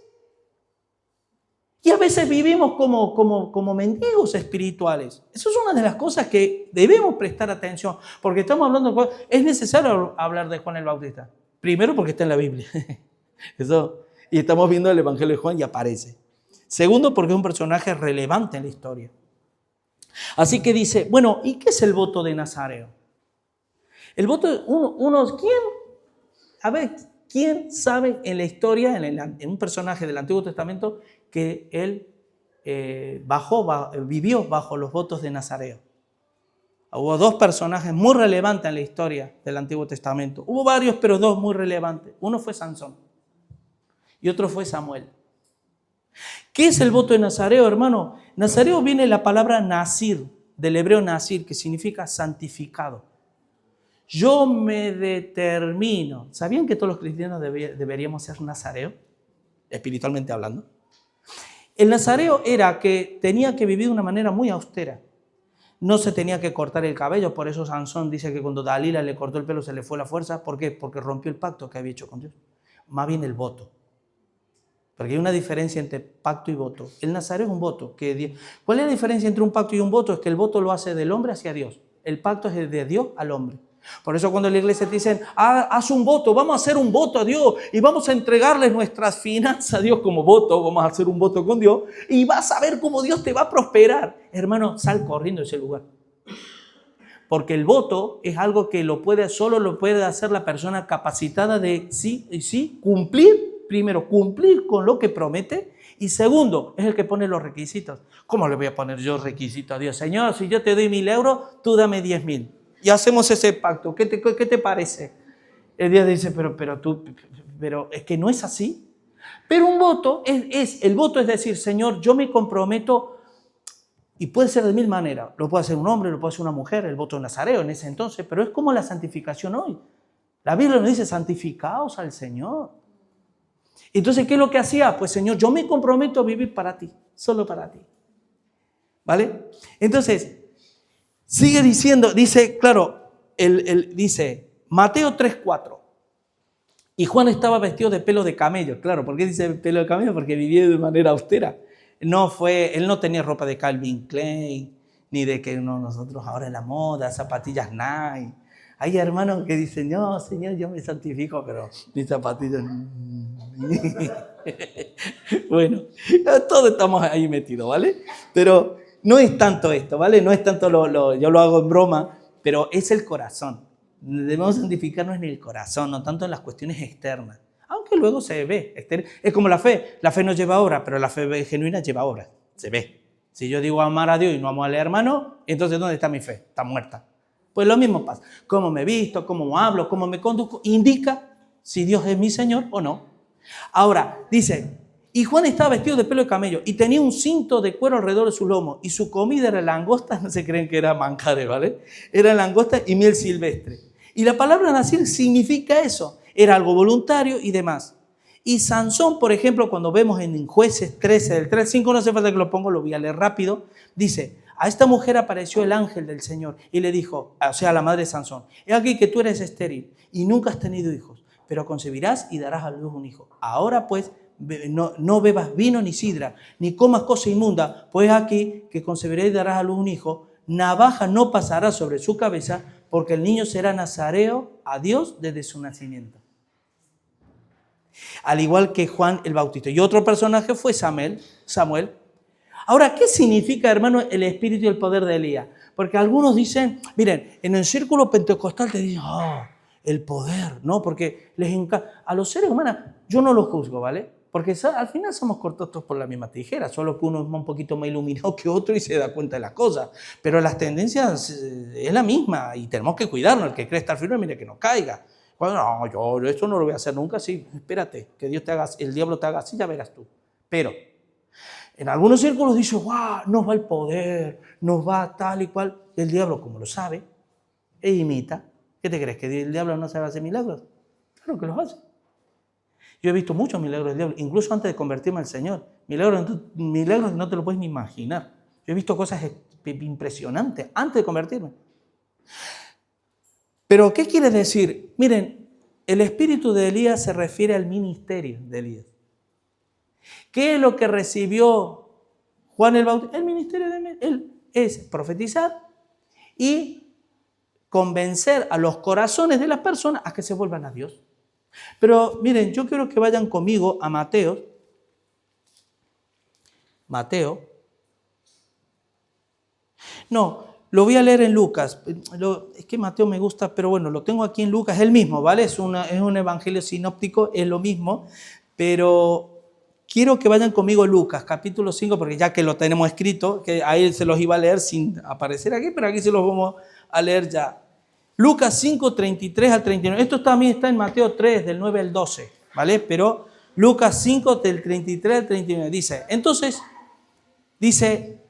Y a veces vivimos como mendigos espirituales. Eso es una de las cosas que debemos prestar atención, porque estamos hablando de... Es necesario hablar de Juan el Bautista. Primero porque está en la Biblia. Eso, y estamos viendo el Evangelio de Juan y aparece. Segundo, porque es un personaje relevante en la historia. Así que dice, bueno, ¿y qué es el voto de Nazareo? El voto, ¿quién? A ver, ¿Quién sabe en la historia, en un personaje del Antiguo Testamento, que él vivió bajo los votos de Nazareo? Hubo dos personajes muy relevantes en la historia del Antiguo Testamento. Hubo varios, pero dos muy relevantes. Uno fue Sansón y otro fue Samuel. ¿Qué es el voto de Nazareo, hermano? Nazareo viene de la palabra nazir, del hebreo nazir, que significa santificado. Yo me determino. ¿Sabían que todos los cristianos deberíamos ser nazareos? Espiritualmente hablando. El nazareo era que tenía que vivir de una manera muy austera. No se tenía que cortar el cabello, por eso Sansón dice que cuando Dalila le cortó el pelo se le fue la fuerza. ¿Por qué? Porque rompió el pacto que había hecho con Dios. Más bien el voto. Porque hay una diferencia entre pacto y voto. El nazareo es un voto. ¿Cuál es la diferencia entre un pacto y un voto? Es que el voto lo hace del hombre hacia Dios. El pacto es de Dios al hombre. Por eso cuando en la iglesia te dicen, haz un voto, vamos a hacer un voto a Dios y vamos a entregarles nuestras finanzas a Dios como voto, vamos a hacer un voto con Dios y vas a ver cómo Dios te va a prosperar. Hermano, sal corriendo de ese lugar. Porque el voto es algo que solo lo puede hacer la persona capacitada de sí, cumplir. Primero, cumplir con lo que promete. Y segundo, es el que pone los requisitos. ¿Cómo le voy a poner yo requisitos a Dios? Señor, si yo te doy 1.000 euros, tú dame 10.000. Y hacemos ese pacto. ¿Qué te parece? El Dios dice, pero es que no es así. Pero un voto el voto es decir, Señor, yo me comprometo, y puede ser de 1.000 maneras. Lo puede hacer un hombre, lo puede hacer una mujer, el voto nazareo en ese entonces, pero es como la santificación hoy. La Biblia nos dice, santificaos al Señor. Entonces, ¿qué es lo que hacía? Pues, Señor, yo me comprometo a vivir para ti, solo para ti. ¿Vale? Entonces, sigue diciendo, dice, claro, dice Mateo 3:4. Y Juan estaba vestido de pelo de camello. Claro, ¿por qué dice pelo de camello? Porque vivía de manera austera. Él no tenía ropa de Calvin Klein, ni de que nosotros ahora en la moda, zapatillas Nike. Hay hermanos que dicen, no, Señor, yo me santifico, pero mis zapatillas... Bueno, todos estamos ahí metidos, ¿vale? Pero no es tanto esto, ¿vale? No es tanto yo lo hago en broma, pero es el corazón. Debemos santificarnos en el corazón, no tanto en las cuestiones externas. Aunque luego se ve. Es como la fe. La fe no lleva obra, pero la fe genuina lleva obra. Se ve. Si yo digo amar a Dios y no amo al hermano, entonces ¿dónde está mi fe? Está muerta. Pues lo mismo pasa. Cómo me visto, cómo hablo, cómo me conduzco, indica si Dios es mi Señor o no. Ahora, dice, y Juan estaba vestido de pelo de camello y tenía un cinto de cuero alrededor de su lomo y su comida era langosta, no se creen que era manjares, ¿vale? Era langosta y miel silvestre. Y la palabra nazir significa eso, era algo voluntario y demás. Y Sansón, por ejemplo, cuando vemos en Jueces 13, del 3 al 5, no hace falta que lo ponga, lo voy a leer rápido, dice, a esta mujer apareció el ángel del Señor y le dijo, o sea, la madre de Sansón, he aquí que tú eres estéril y nunca has tenido hijos, pero concebirás y darás a luz un hijo. Ahora pues, no bebas vino ni sidra, ni comas cosa inmunda, pues aquí que concebirás y darás a luz un hijo, navaja no pasará sobre su cabeza, porque el niño será nazareo a Dios desde su nacimiento. Al igual que Juan el Bautista. Y otro personaje fue Samuel. Ahora, ¿qué significa, hermano, el espíritu y el poder de Elías? Porque algunos dicen, miren, en el círculo pentecostal te dicen, el poder, ¿no? Porque les encanta. A los seres humanos, yo no los juzgo, ¿vale? Porque al final somos cortados por la misma tijera, solo que uno es un poquito más iluminado que otro y se da cuenta de las cosas. Pero las tendencias es la misma y tenemos que cuidarnos. El que cree estar firme, mire que no caiga. Bueno, no, yo esto no lo voy a hacer nunca, sí, espérate, que el diablo te haga así, ya verás tú. Pero en algunos círculos dice, ¡guau! Nos va el poder, nos va tal y cual. El diablo, como lo sabe, e imita. ¿Qué te crees? ¿Que el diablo no sabe hacer milagros? Claro que los hace. Yo he visto muchos milagros del diablo, incluso antes de convertirme al Señor. Milagros que no te lo puedes ni imaginar. Yo he visto cosas impresionantes antes de convertirme. Pero, ¿qué quiere decir? Miren, el espíritu de Elías se refiere al ministerio de Elías. ¿Qué es lo que recibió Juan el Bautista? El ministerio de él es profetizar y convencer a los corazones de las personas a que se vuelvan a Dios. Pero miren, yo quiero que vayan conmigo a Mateo. No, Lo voy a leer en Lucas. Es que Mateo me gusta, pero bueno, lo tengo aquí en Lucas. Es el mismo, ¿vale? Es un evangelio sinóptico, es lo mismo. Pero quiero que vayan conmigo a Lucas, capítulo 5, porque ya que lo tenemos escrito, que ahí se los iba a leer sin aparecer aquí, pero aquí se los vamos a leer ya. Lucas 5, 33 al 39. Esto también está en Mateo 3, del 9 al 12, ¿vale? Pero Lucas 5, del 33 al 39. Dice,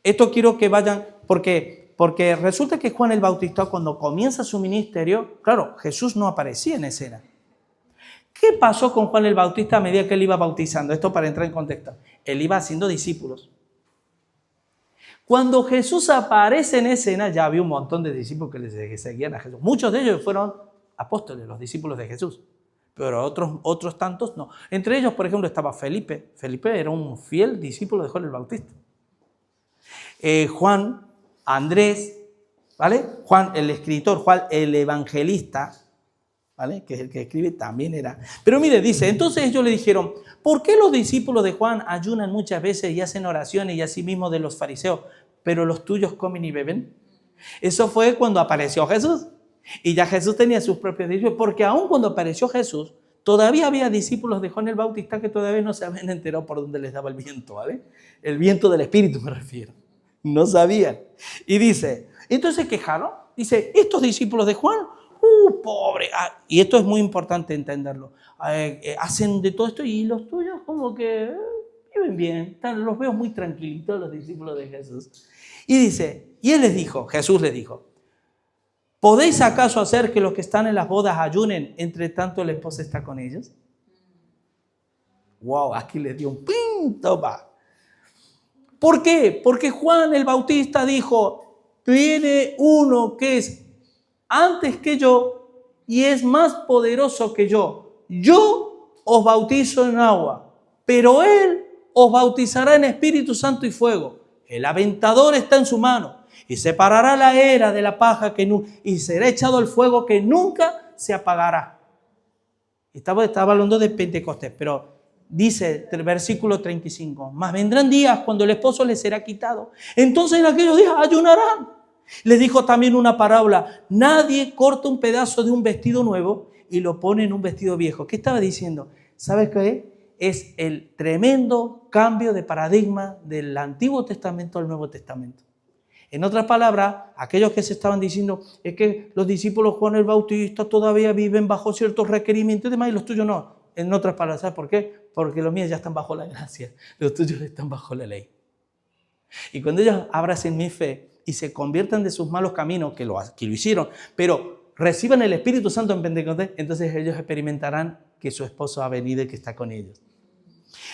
esto quiero que vayan, porque resulta que Juan el Bautista, cuando comienza su ministerio, claro, Jesús no aparecía en escena. ¿Qué pasó con Juan el Bautista a medida que él iba bautizando? Esto para entrar en contexto. Él iba haciendo discípulos. Cuando Jesús aparece en escena, ya había un montón de discípulos que seguían a Jesús. Muchos de ellos fueron apóstoles, los discípulos de Jesús. Pero otros tantos no. Entre ellos, por ejemplo, estaba Felipe. Felipe era un fiel discípulo de Juan el Bautista. Juan, Andrés, ¿vale? Juan el escritor, Juan el evangelista, ¿vale? Que es el que escribe, también era. Pero mire, dice, entonces ellos le dijeron, ¿por qué los discípulos de Juan ayunan muchas veces y hacen oraciones y asimismo de los fariseos, pero los tuyos comen y beben? Eso fue cuando apareció Jesús. Y ya Jesús tenía sus propios discípulos, porque aún cuando apareció Jesús, todavía había discípulos de Juan el Bautista que todavía no se habían enterado por dónde les daba el viento, ¿vale? El viento del Espíritu me refiero. No sabían. Y dice, entonces se quejaron. Dice, estos discípulos de Juan, pobre. Y esto es muy importante entenderlo. Hacen de todo esto y los tuyos como que viven bien. Los veo muy tranquilitos los discípulos de Jesús. Y dice, y él les dijo, Jesús les dijo, ¿podéis acaso hacer que los que están en las bodas ayunen entre tanto la esposa está con ellos? Wow, aquí les dio un pinto va. ¿Por qué? Porque Juan el Bautista dijo, viene uno que es antes que yo y es más poderoso que yo. Yo os bautizo en agua, pero él os bautizará en Espíritu Santo y fuego. El aventador está en su mano y separará la era de la paja y será echado al fuego que nunca se apagará. Estaba hablando de Pentecostés, pero dice el versículo 35, mas vendrán días cuando el esposo les será quitado. Entonces en aquellos días ayunarán. Les dijo también una parábola, nadie corta un pedazo de un vestido nuevo y lo pone en un vestido viejo. ¿Qué estaba diciendo? ¿Sabes qué? Es el tremendo cambio de paradigma del Antiguo Testamento al Nuevo Testamento. En otras palabras, aquellos que se estaban diciendo es que los discípulos de Juan el Bautista todavía viven bajo ciertos requerimientos y demás y los tuyos no. En otras palabras, ¿sabes por qué? Porque los míos ya están bajo la gracia, los tuyos están bajo la ley. Y cuando ellos abracen mi fe y se conviertan de sus malos caminos, que lo hicieron, pero reciban el Espíritu Santo en Pentecostés, entonces ellos experimentarán que su esposo ha venido y que está con ellos.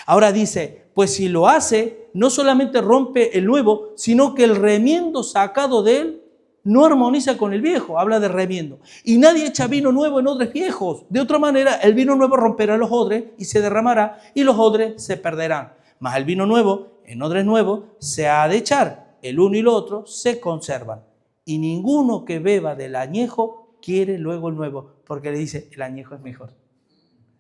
Ahora dice, pues si lo hace, no solamente rompe el nuevo, sino que el remiendo sacado de él no armoniza con el viejo, habla de remiendo. Y nadie echa vino nuevo en odres viejos. De otra manera, el vino nuevo romperá los odres y se derramará y los odres se perderán. Mas el vino nuevo, en odres nuevos, se ha de echar. El uno y el otro se conservan. Y ninguno que beba del añejo quiere luego el nuevo, porque le dice, el añejo es mejor.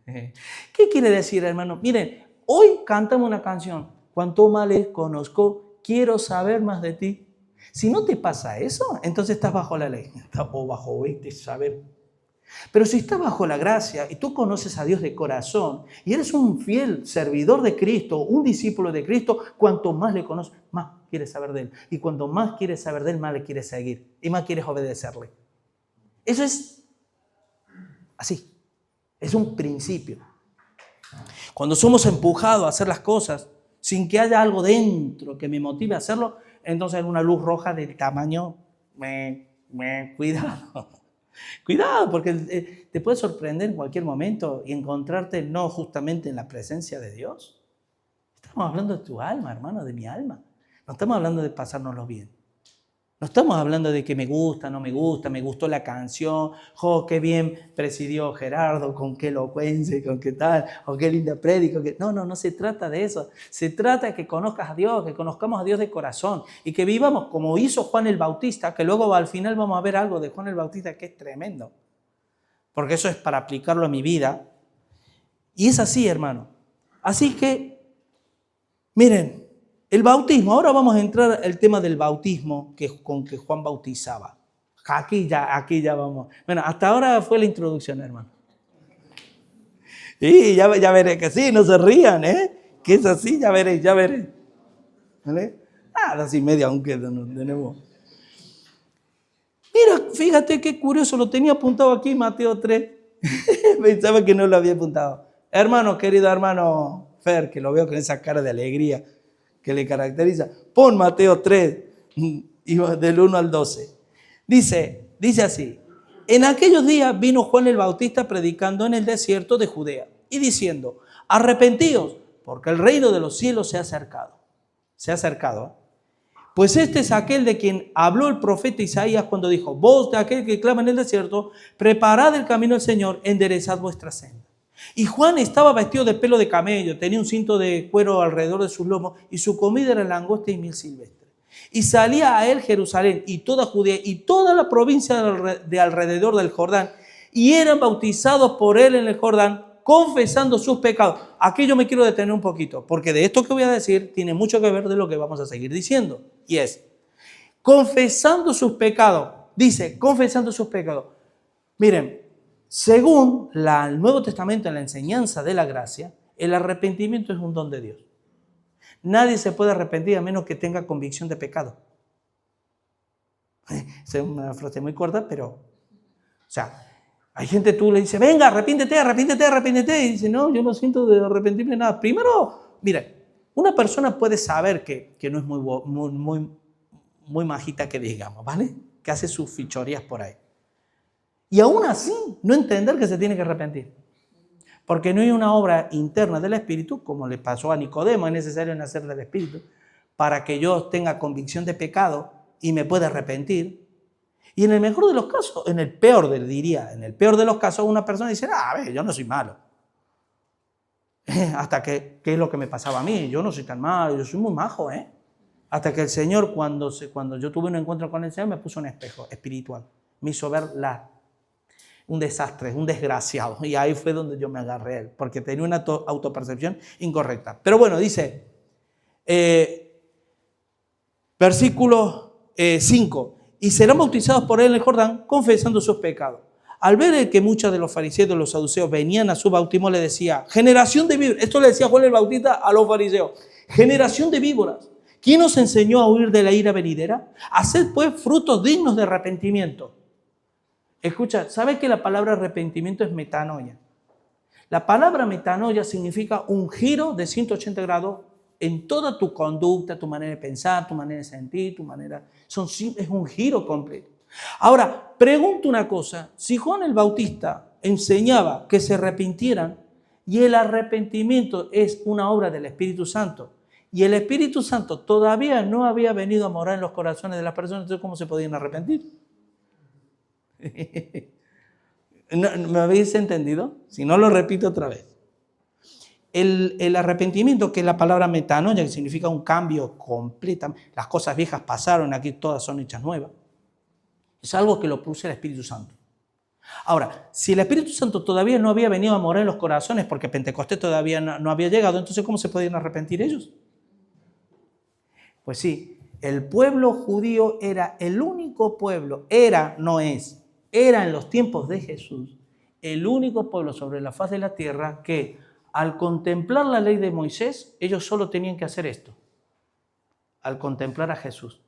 ¿Qué quiere decir, hermano? Miren, hoy cantamos una canción, cuanto más les conozco, quiero saber más de ti. Si no te pasa eso, entonces estás bajo la ley, o bajo este saber. Pero si estás bajo la gracia y tú conoces a Dios de corazón y eres un fiel servidor de Cristo, un discípulo de Cristo, cuanto más le conoces, más quieres saber de Él. Y cuanto más quieres saber de Él, más le quieres seguir y más quieres obedecerle. Eso es así, es un principio. Cuando somos empujados a hacer las cosas sin que haya algo dentro que me motive a hacerlo, entonces una luz roja del tamaño, cuidado. Cuidado, porque te puede sorprender en cualquier momento y encontrarte no justamente en la presencia de Dios. Estamos hablando de tu alma, hermano, de mi alma. No estamos hablando de pasárnoslo bien. No estamos hablando de que me gusta, no me gusta, me gustó la canción, qué bien presidió Gerardo, con qué elocuencia, con qué tal, o qué linda prédica. No se trata de eso. Se trata de que conozcas a Dios, que conozcamos a Dios de corazón y que vivamos como hizo Juan el Bautista, que luego al final vamos a ver algo de Juan el Bautista que es tremendo. Porque eso es para aplicarlo a mi vida. Y es así, hermano. Así que, miren, El bautismo, ahora vamos a entrar al tema del bautismo con que Juan bautizaba. Aquí ya vamos. Bueno, hasta ahora fue la introducción, hermano. Sí, ya veré que sí, no se rían, ¿eh? Que es así, ya veré. ¿Vale? Así media aunque no tenemos. Mira, fíjate qué curioso, lo tenía apuntado aquí, Mateo 3. Pensaba que no lo había apuntado. Hermano, querido hermano Fer, que lo veo con esa cara de alegría que le caracteriza. Pon Mateo 3, del 1 al 12. Dice así. En aquellos días vino Juan el Bautista predicando en el desierto de Judea y diciendo, arrepentíos, porque el reino de los cielos se ha acercado. Se ha acercado. Pues este es aquel de quien habló el profeta Isaías cuando dijo, voz de aquel que clama en el desierto, preparad el camino del Señor, enderezad vuestra senda. Y Juan estaba vestido de pelo de camello, tenía un cinto de cuero alrededor de sus lomos y su comida era langosta y miel silvestre. Y salía a él Jerusalén y toda Judea y toda la provincia de alrededor del Jordán y eran bautizados por él en el Jordán, confesando sus pecados. Aquí yo me quiero detener un poquito, porque de esto que voy a decir tiene mucho que ver de lo que vamos a seguir diciendo. Y es, confesando sus pecados. Dice, confesando sus pecados. Miren, según el Nuevo Testamento, en la enseñanza de la gracia, el arrepentimiento es un don de Dios. Nadie se puede arrepentir a menos que tenga convicción de pecado. Es una frase muy corta, pero, o sea, hay gente, tú le dices, venga, arrepiéntete. Y dice, no, yo no siento de arrepentirme nada. Primero, mira, una persona puede saber que no es muy majita que digamos, ¿vale? Que hace sus fichorías por ahí. Y aún así, no entender que se tiene que arrepentir. Porque no hay una obra interna del Espíritu, como le pasó a Nicodemo, es necesario nacer del Espíritu, para que yo tenga convicción de pecado y me pueda arrepentir. Y en el mejor de los casos, en el peor de los casos, una persona dice, a ver, yo no soy malo. Hasta que, ¿qué es lo que me pasaba a mí? Yo no soy tan malo, yo soy muy majo, ¿eh? Hasta que el Señor, cuando yo tuve un encuentro con el Señor, me puso un espejo espiritual. Me hizo ver un desastre, un desgraciado. Y ahí fue donde yo me agarré a él, porque tenía una autopercepción incorrecta. Pero bueno, dice, versículo 5, y serán bautizados por él en el Jordán, confesando sus pecados. Al ver que muchos de los fariseos y de los saduceos venían a su bautismo, le decía, generación de víboras. Esto le decía Juan el Bautista a los fariseos, generación de víboras. ¿Quién os enseñó a huir de la ira venidera? Haced pues frutos dignos de arrepentimiento. Escucha, ¿sabes que la palabra arrepentimiento es metanoia? La palabra metanoia significa un giro de 180 grados en toda tu conducta, tu manera de pensar, tu manera de sentir, es un giro completo. Ahora, pregunto una cosa, si Juan el Bautista enseñaba que se arrepintieran y el arrepentimiento es una obra del Espíritu Santo y el Espíritu Santo todavía no había venido a morar en los corazones de las personas, entonces ¿cómo se podían arrepentir? ¿Me habéis entendido? Si no, lo repito otra vez. El arrepentimiento, que es la palabra metanoia, que significa un cambio completo, las cosas viejas pasaron, aquí todas son hechas nuevas, es algo que lo produce el Espíritu Santo. Ahora, si el Espíritu Santo todavía no había venido a morar en los corazones porque Pentecostés todavía no había llegado, entonces ¿cómo se podían arrepentir ellos? Pues sí, el pueblo judío era el único pueblo, era en los tiempos de Jesús, el único pueblo sobre la faz de la tierra que al contemplar la ley de Moisés, ellos solo tenían que hacer esto, al contemplar a Jesús.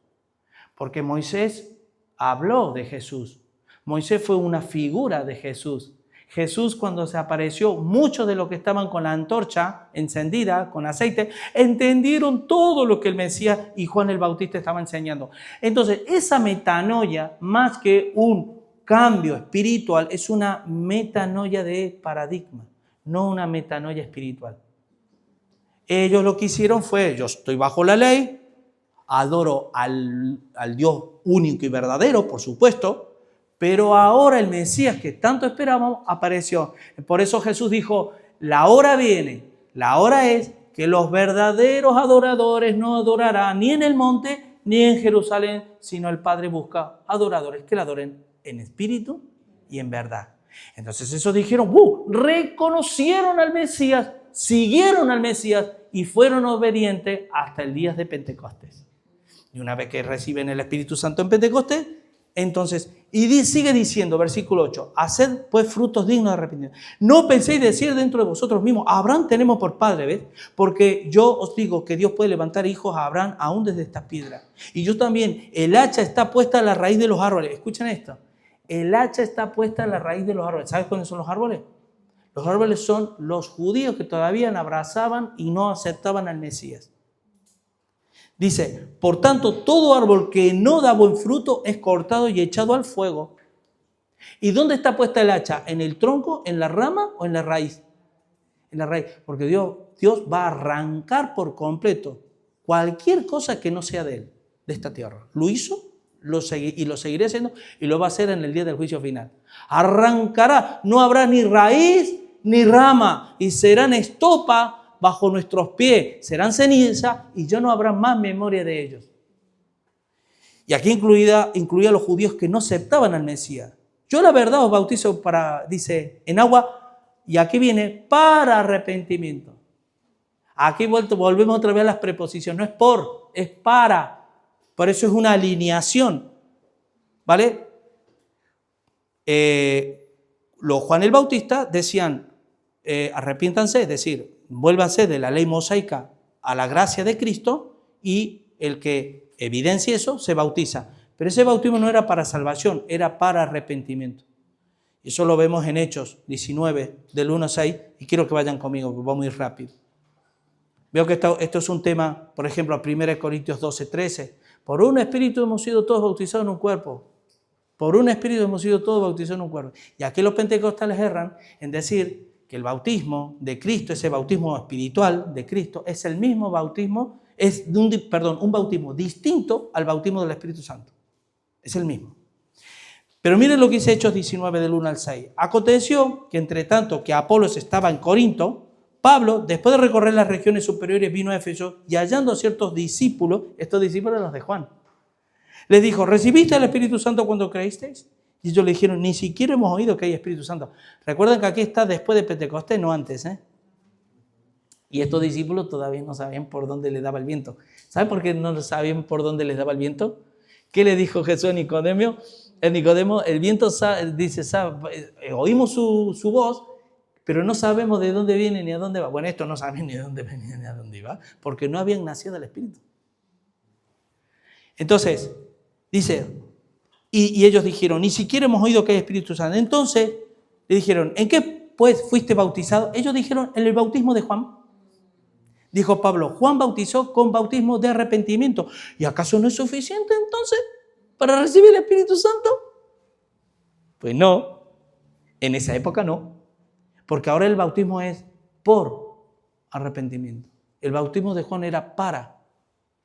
Porque Moisés habló de Jesús. Moisés fue una figura de Jesús. Jesús, cuando se apareció, muchos de los que estaban con la antorcha encendida, con aceite, entendieron todo lo que el Mesías y Juan el Bautista estaban enseñando. Entonces, esa metanoia, más que un cambio espiritual, es una metanoia de paradigma, no una metanoia espiritual. Ellos lo que hicieron fue, yo estoy bajo la ley, adoro al Dios único y verdadero, por supuesto, pero ahora el Mesías que tanto esperábamos apareció. Por eso Jesús dijo, la hora viene, la hora es que los verdaderos adoradores no adorarán ni en el monte ni en Jerusalén, sino el Padre busca adoradores que le adoren en espíritu y en verdad. Entonces esos dijeron, reconocieron al Mesías siguieron al Mesías y fueron obedientes hasta el día de Pentecostés. Y una vez que reciben el Espíritu Santo en Pentecostés, entonces, sigue diciendo, versículo 8, haced pues frutos dignos de arrepentimiento. No penséis decir dentro de vosotros mismos, a Abraham tenemos por padre, ¿ves? Porque yo os digo que Dios puede levantar hijos a Abraham aún desde estas piedras. Y yo también, el hacha está puesta a la raíz de los árboles. Escuchen esto, el hacha está puesta a la raíz de los árboles. ¿Sabes cuáles son los árboles? Los árboles son los judíos que todavía no abrazaban y no aceptaban al Mesías. Dice, por tanto, todo árbol que no da buen fruto es cortado y echado al fuego. ¿Y dónde está puesta el hacha? ¿En el tronco, en la rama o en la raíz? En la raíz, porque Dios va a arrancar por completo cualquier cosa que no sea de Él, de esta tierra. Lo hizo y lo seguiré haciendo y lo va a hacer en el día del juicio final. Arrancará, no habrá ni raíz ni rama y serán estopa bajo nuestros pies, serán ceniza y ya no habrá más memoria de ellos. Y aquí incluía a los judíos que no aceptaban al Mesías. Yo la verdad os bautizo dice, en agua, y aquí viene para arrepentimiento. Aquí volvemos otra vez a las preposiciones, no es por, es para. Por eso es una alineación, ¿vale? Los Juan el Bautista decían, arrepiéntanse, es decir, vuélvanse de la ley mosaica a la gracia de Cristo y el que evidencie eso se bautiza. Pero ese bautismo no era para salvación, era para arrepentimiento. Eso lo vemos en Hechos 19, del 1 al 6, y quiero que vayan conmigo, porque vamos a ir rápido. Veo que esto es un tema, por ejemplo, 1 Corintios 12, 13. Por un espíritu hemos sido todos bautizados en un cuerpo. Por un espíritu hemos sido todos bautizados en un cuerpo. Y aquí los pentecostales erran en decir que el bautismo de Cristo, ese bautismo espiritual de Cristo, es el mismo bautismo, un bautismo distinto al bautismo del Espíritu Santo. Es el mismo. Pero miren lo que dice Hechos 19 del 1 al 6. Aconteció que entre tanto que Apolos estaba en Corinto, Pablo, después de recorrer las regiones superiores, vino a Éfeso y hallando a ciertos discípulos, estos discípulos eran los de Juan, les dijo, ¿recibiste el Espíritu Santo cuando creísteis? Y ellos le dijeron, ni siquiera hemos oído que hay Espíritu Santo. Recuerden que aquí está después de Pentecostés, no antes, ¿eh? Y estos discípulos todavía no sabían por dónde les daba el viento. ¿Saben por qué no sabían por dónde les daba el viento? ¿Qué le dijo Jesús a Nicodemo? El viento dice, oímos su voz, pero no sabemos de dónde viene ni a dónde va. Bueno, estos no saben ni de dónde venía ni a dónde iba, porque no habían nacido del Espíritu. Entonces, dice... Y ellos dijeron, ni siquiera hemos oído que hay Espíritu Santo. Entonces le dijeron, ¿en qué pues fuiste bautizado? Ellos dijeron, en el bautismo de Juan. Dijo Pablo, Juan bautizó con bautismo de arrepentimiento. ¿Y acaso no es suficiente entonces para recibir el Espíritu Santo? Pues no, en esa época no. Porque ahora el bautismo es por arrepentimiento. El bautismo de Juan era para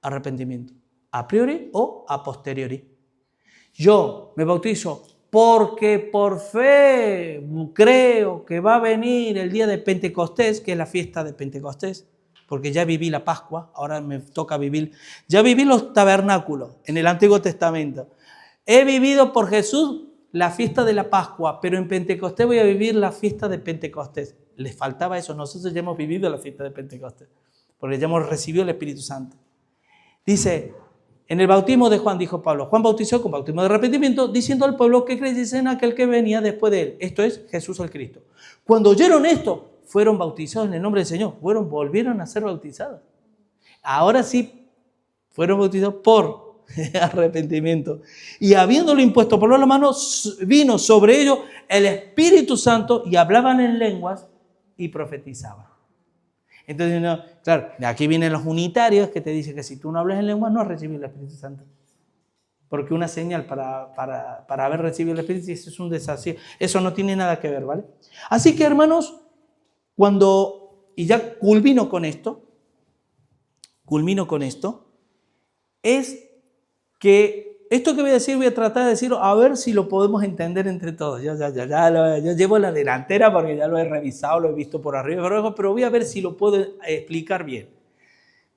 arrepentimiento, a priori o a posteriori. Yo me bautizo porque por fe creo que va a venir el día de Pentecostés, que es la fiesta de Pentecostés, porque ya viví la Pascua, ahora me toca ya viví los tabernáculos en el Antiguo Testamento. He vivido por Jesús la fiesta de la Pascua, pero en Pentecostés voy a vivir la fiesta de Pentecostés. Les faltaba eso, nosotros ya hemos vivido la fiesta de Pentecostés, porque ya hemos recibido el Espíritu Santo. Dice... En el bautismo de Juan, dijo Pablo, Juan bautizó con bautismo de arrepentimiento, diciendo al pueblo que creyese en aquel que venía después de él. Esto es Jesús el Cristo. Cuando oyeron esto, fueron bautizados en el nombre del Señor. Volvieron a ser bautizados. Ahora sí, fueron bautizados por arrepentimiento. Y habiéndolo impuesto por las manos, vino sobre ellos el Espíritu Santo y hablaban en lenguas y profetizaban. Entonces, no, claro, aquí vienen los unitarios que te dicen que si tú no hablas en lenguas no has recibido el Espíritu Santo. Porque una señal para haber recibido el Espíritu Santo es un desafío. Eso no tiene nada que ver, ¿vale? Así que, hermanos, y ya culmino con esto, es que esto que voy a decir, voy a tratar de decirlo a ver si lo podemos entender entre todos. Yo llevo la delantera porque ya lo he revisado, lo he visto por arriba, pero voy a ver si lo puedo explicar bien.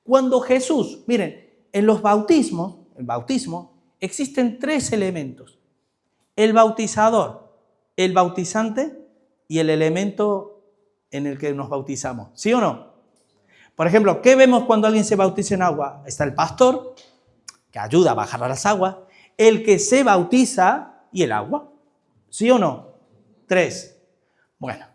Cuando Jesús, miren, en el bautismo, existen 3 elementos. El bautizador, el bautizante y el elemento en el que nos bautizamos, ¿sí o no? Por ejemplo, ¿qué vemos cuando alguien se bautiza en agua? Está el pastor, que ayuda a bajar a las aguas, el que se bautiza y el agua, ¿sí o no? 3. Bueno,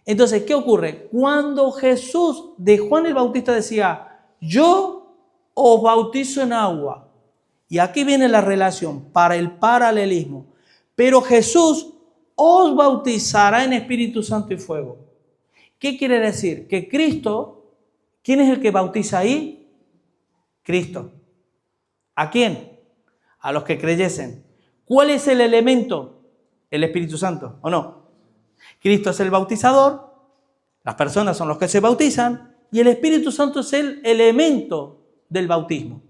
entonces, ¿qué ocurre? Cuando Jesús de Juan el Bautista decía, yo os bautizo en agua, y aquí viene la relación para el paralelismo, pero Jesús os bautizará en Espíritu Santo y fuego. ¿Qué quiere decir? Que Cristo, ¿quién es el que bautiza ahí? Cristo. ¿A quién? A los que creyesen. ¿Cuál es el elemento? El Espíritu Santo, ¿o no? Cristo es el bautizador, las personas son los que se bautizan y el Espíritu Santo es el elemento del bautismo.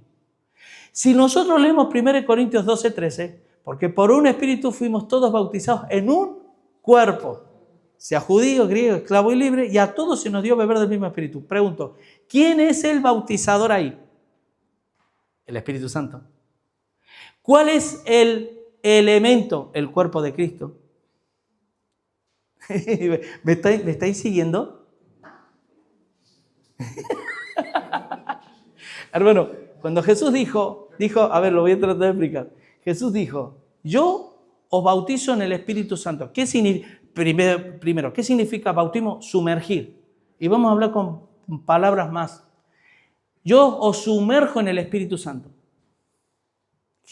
Si nosotros leemos 1 Corintios 12:13, porque por un espíritu fuimos todos bautizados en un cuerpo, sea judío, griego, esclavo y libre, y a todos se nos dio beber del mismo espíritu. Pregunto, ¿quién es el bautizador ahí? El Espíritu Santo. ¿Cuál es el elemento? El cuerpo de Cristo. ¿Me estáis siguiendo? Hermano, cuando Jesús dijo, a ver, lo voy a tratar de explicar. Jesús dijo, yo os bautizo en el Espíritu Santo. ¿Qué significa? Primero, ¿qué significa bautismo? Sumergir. Y vamos a hablar con palabras más. Yo os sumerjo en el Espíritu Santo.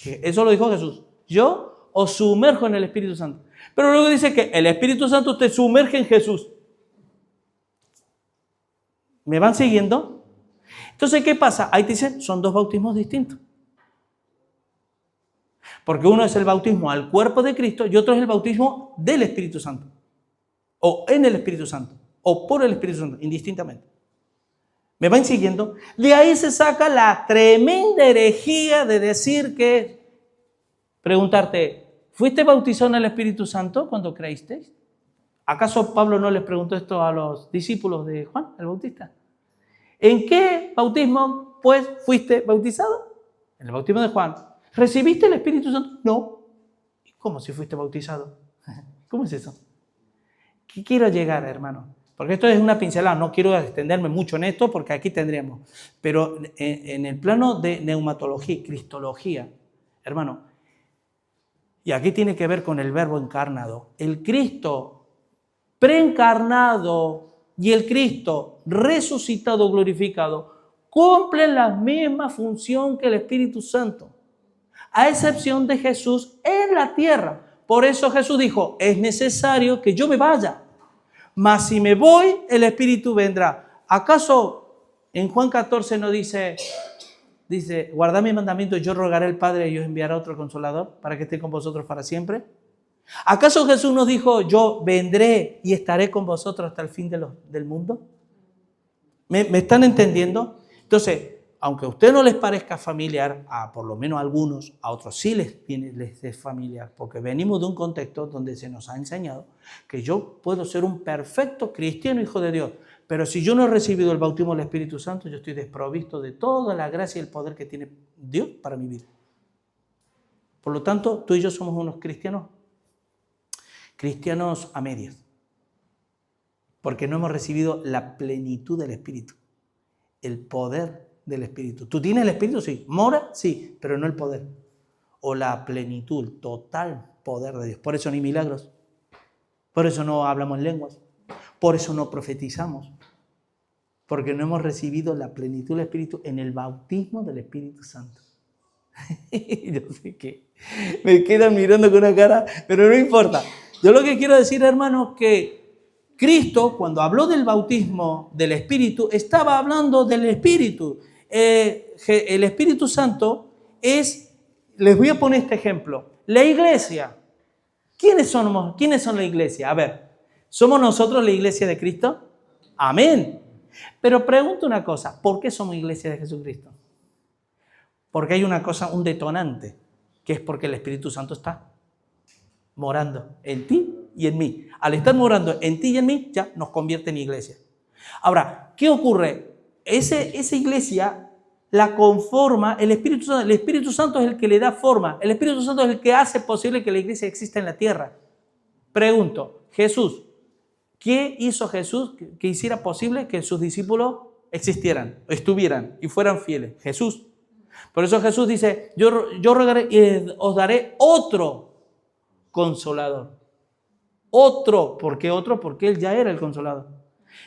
Eso lo dijo Jesús. Yo os sumerjo en el Espíritu Santo. Pero luego dice que el Espíritu Santo te sumerge en Jesús. ¿Me van siguiendo? Entonces, ¿qué pasa? Ahí te dicen, son dos bautismos distintos. Porque uno es el bautismo al cuerpo de Cristo y otro es el bautismo del Espíritu Santo. O en el Espíritu Santo. O por el Espíritu Santo, indistintamente. ¿Me van siguiendo? De ahí se saca la tremenda herejía de decir que, preguntarte, ¿fuiste bautizado en el Espíritu Santo cuando creísteis? ¿Acaso Pablo no les preguntó esto a los discípulos de Juan el Bautista? ¿En qué bautismo, pues, fuiste bautizado? En el bautismo de Juan. ¿Recibiste el Espíritu Santo? No. ¿Cómo si fuiste bautizado? ¿Cómo es eso? ¿Qué quiero llegar, hermano? Porque esto es una pincelada, no quiero extenderme mucho en esto porque aquí tendríamos. Pero en el plano de neumatología y cristología, hermano, y aquí tiene que ver con el verbo encarnado. El Cristo preencarnado y el Cristo resucitado, glorificado, cumplen la misma función que el Espíritu Santo, a excepción de Jesús en la tierra. Por eso Jesús dijo, es necesario que yo me vaya, mas si me voy, el Espíritu vendrá. ¿Acaso en Juan 14 no dice, guardad mis mandamientos, yo rogaré al Padre y os enviará otro Consolador para que esté con vosotros para siempre? ¿Acaso Jesús nos dijo, yo vendré y estaré con vosotros hasta el fin del mundo? ¿Me están entendiendo? Entonces, aunque a usted no les parezca familiar, a por lo menos a algunos, a otros sí les es familiar, porque venimos de un contexto donde se nos ha enseñado que yo puedo ser un perfecto cristiano hijo de Dios, pero si yo no he recibido el bautismo del Espíritu Santo, yo estoy desprovisto de toda la gracia y el poder que tiene Dios para mi vida. Por lo tanto, tú y yo somos unos cristianos a medias, porque no hemos recibido la plenitud del Espíritu, el poder del Espíritu. ¿Tú tienes el Espíritu? Sí. ¿Mora? Sí, pero no el poder. O la plenitud, total poder de Dios. Por eso no hay milagros. Por eso no hablamos en lenguas. Por eso no profetizamos. Porque no hemos recibido la plenitud del Espíritu en el bautismo del Espíritu Santo. Yo sé que me quedan mirando con una cara, pero no importa. Yo lo que quiero decir, hermanos, que Cristo, cuando habló del bautismo del Espíritu, estaba hablando del Espíritu. El Espíritu Santo es, les voy a poner este ejemplo, la iglesia. ¿Quiénes son la iglesia? A ver, ¿somos nosotros la iglesia de Cristo? Amén. Pero pregunto una cosa, ¿por qué somos iglesia de Jesucristo? Porque hay una cosa, un detonante, que es porque el Espíritu Santo está morando en ti y en mí. Al estar morando en ti y en mí, ya nos convierte en iglesia. Ahora, ¿qué ocurre? Esa iglesia la conforma el Espíritu Santo. El Espíritu Santo es el que le da forma. El Espíritu Santo es el que hace posible que la iglesia exista en la tierra. Pregunto, Jesús, ¿Qué hizo Jesús que hiciera posible que sus discípulos existieran, estuvieran y fueran fieles? Jesús. Por eso Jesús dice, yo rogaré y os daré otro consolador. Otro. ¿Por qué otro? Porque Él ya era el consolador.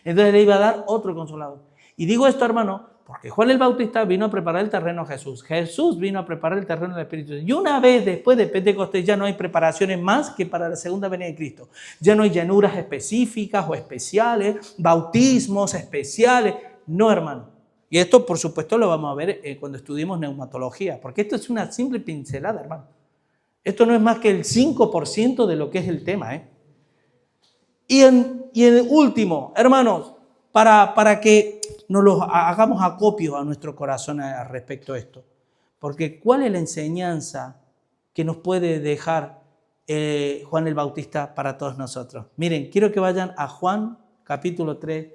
Entonces le iba a dar otro consolador. Y digo esto, hermano, porque Juan el Bautista vino a preparar el terreno a Jesús. Jesús vino a preparar el terreno al Espíritu Santo. Y una vez después de Pentecostés ya no hay preparaciones más que para la segunda venida de Cristo. Ya no hay llanuras específicas o especiales, bautismos especiales. No, hermano. Y esto, por supuesto, lo vamos a ver cuando estudiemos neumatología, porque esto es una simple pincelada, hermano. Esto no es más que el 5% de lo que es el tema, Y en último, hermanos, para que nos lo hagamos acopio a nuestro corazón respecto a esto. Porque ¿cuál es la enseñanza que nos puede dejar Juan el Bautista para todos nosotros? Miren, quiero que vayan a Juan capítulo 3,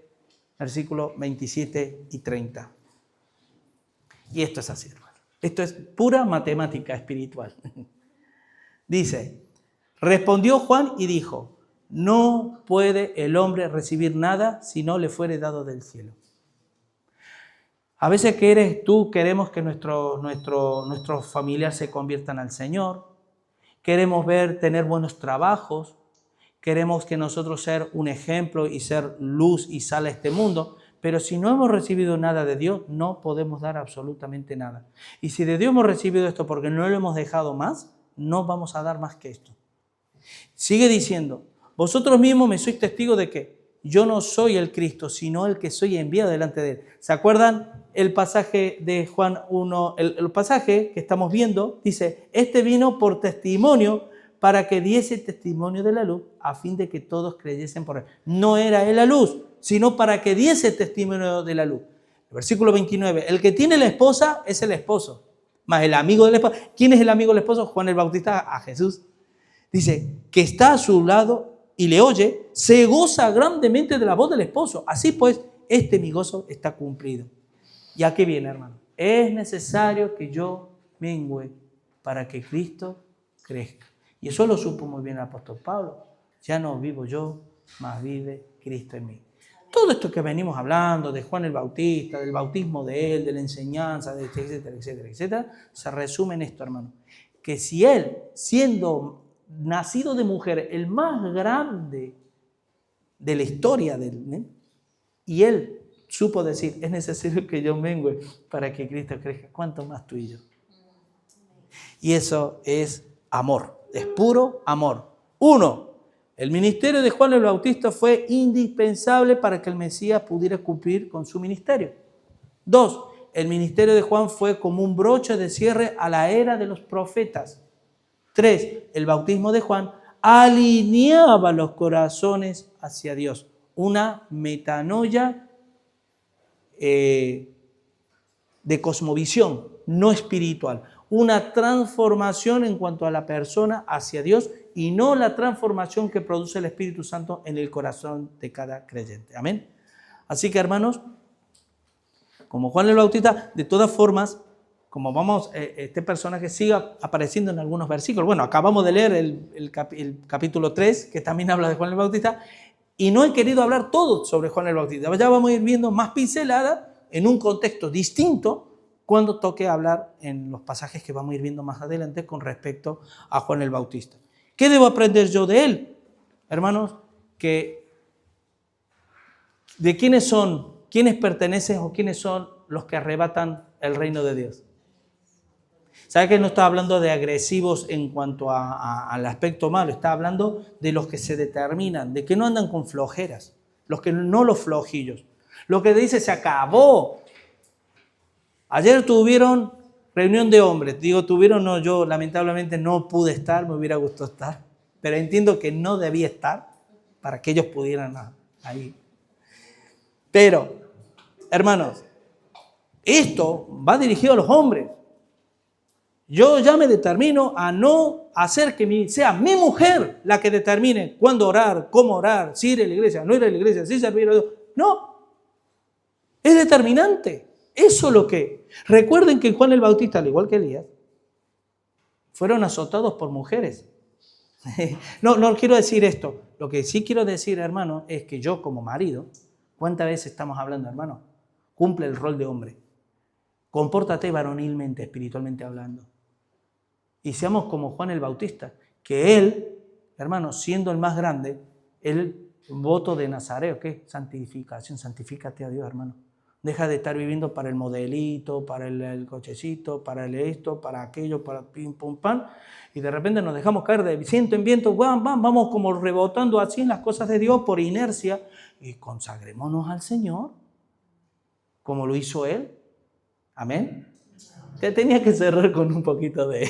versículos 27 y 30. Y esto es así, hermano. Esto es pura matemática espiritual. Dice, respondió Juan y dijo, no puede el hombre recibir nada si no le fuere dado del cielo. A veces queremos que nuestros familiares se conviertan al Señor, queremos tener buenos trabajos, queremos que nosotros ser un ejemplo y ser luz y sal a este mundo, pero si no hemos recibido nada de Dios, no podemos dar absolutamente nada. Y si de Dios hemos recibido esto porque no lo hemos dejado más, no vamos a dar más que esto. Sigue diciendo, vosotros mismos me sois testigos de que yo no soy el Cristo, sino el que soy enviado delante de Él. ¿Se acuerdan el pasaje de Juan 1? El pasaje que estamos viendo dice, este vino por testimonio para que diese testimonio de la luz, a fin de que todos creyesen por Él. No era Él la luz, sino para que diese testimonio de la luz. El versículo 29, el que tiene la esposa es el esposo, más el amigo del esposo. ¿Quién es el amigo del esposo? Juan el Bautista, a Jesús. Dice, que está a su lado y le oye, se goza grandemente de la voz del esposo. Así pues, mi gozo está cumplido. ¿Y a qué viene, hermano? Es necesario que yo mengüe para que Cristo crezca. Y eso lo supo muy bien el apóstol Pablo. Ya no vivo yo, mas vive Cristo en mí. Todo esto que venimos hablando de Juan el Bautista, del bautismo de él, de la enseñanza, etcétera, etcétera, etcétera, se resume en esto, hermano. Que si él, siendo nacido de mujer, el más grande de la historia de él, y él supo decir, es necesario que yo mengüe para que Cristo crezca, ¿cuánto más tú y yo? Y eso es amor, es puro amor. 1, el ministerio de Juan el Bautista fue indispensable para que el Mesías pudiera cumplir con su ministerio. 2, el ministerio de Juan fue como un broche de cierre a la era de los profetas. 3, el bautismo de Juan alineaba los corazones hacia Dios. Una metanoia de cosmovisión, no espiritual. Una transformación en cuanto a la persona hacia Dios y no la transformación que produce el Espíritu Santo en el corazón de cada creyente. Amén. Así que, hermanos, como Juan el Bautista, de todas formas, como vamos, este personaje sigue apareciendo en algunos versículos. Bueno, acabamos de leer el capítulo 3, que también habla de Juan el Bautista, y no he querido hablar todo sobre Juan el Bautista. Ya vamos a ir viendo más pinceladas en un contexto distinto cuando toque hablar en los pasajes que vamos a ir viendo más adelante con respecto a Juan el Bautista. ¿Qué debo aprender yo de él? Hermanos, ¿de quiénes pertenecen o quiénes son los que arrebatan el reino de Dios? ¿Sabe que no está hablando de agresivos en cuanto al aspecto malo? Está hablando de los que se determinan, de que no andan con flojeras, no los flojillos. Lo que dice se acabó. Ayer tuvieron reunión de hombres. Digo tuvieron, no, yo lamentablemente no pude estar, me hubiera gustado estar, pero entiendo que no debía estar para que ellos pudieran ahí. Pero, hermanos, esto va dirigido a los hombres. Yo ya me determino a no hacer que sea mi mujer la que determine cuándo orar, cómo orar, si ir a la iglesia, no ir a la iglesia, si servir a Dios. No, es determinante. Eso es lo que... Recuerden que Juan el Bautista, al igual que Elías, fueron azotados por mujeres. No quiero decir esto. Lo que sí quiero decir, hermano, es que yo como marido, ¿cuántas veces estamos hablando, hermano? Cumple el rol de hombre. Compórtate varonilmente, espiritualmente hablando. Y seamos como Juan el Bautista, que él, hermano, siendo el más grande, el voto de Nazareo, ¿qué? Santificación, santifícate a Dios, hermano. Deja de estar viviendo para el modelito, para el cochecito, para el esto, para aquello, para pim, pum, pam. Y de repente nos dejamos caer de viento en viento, vamos como rebotando así en las cosas de Dios por inercia. Y consagrémonos al Señor, como lo hizo Él. Amén. Te tenía que cerrar con un poquito de...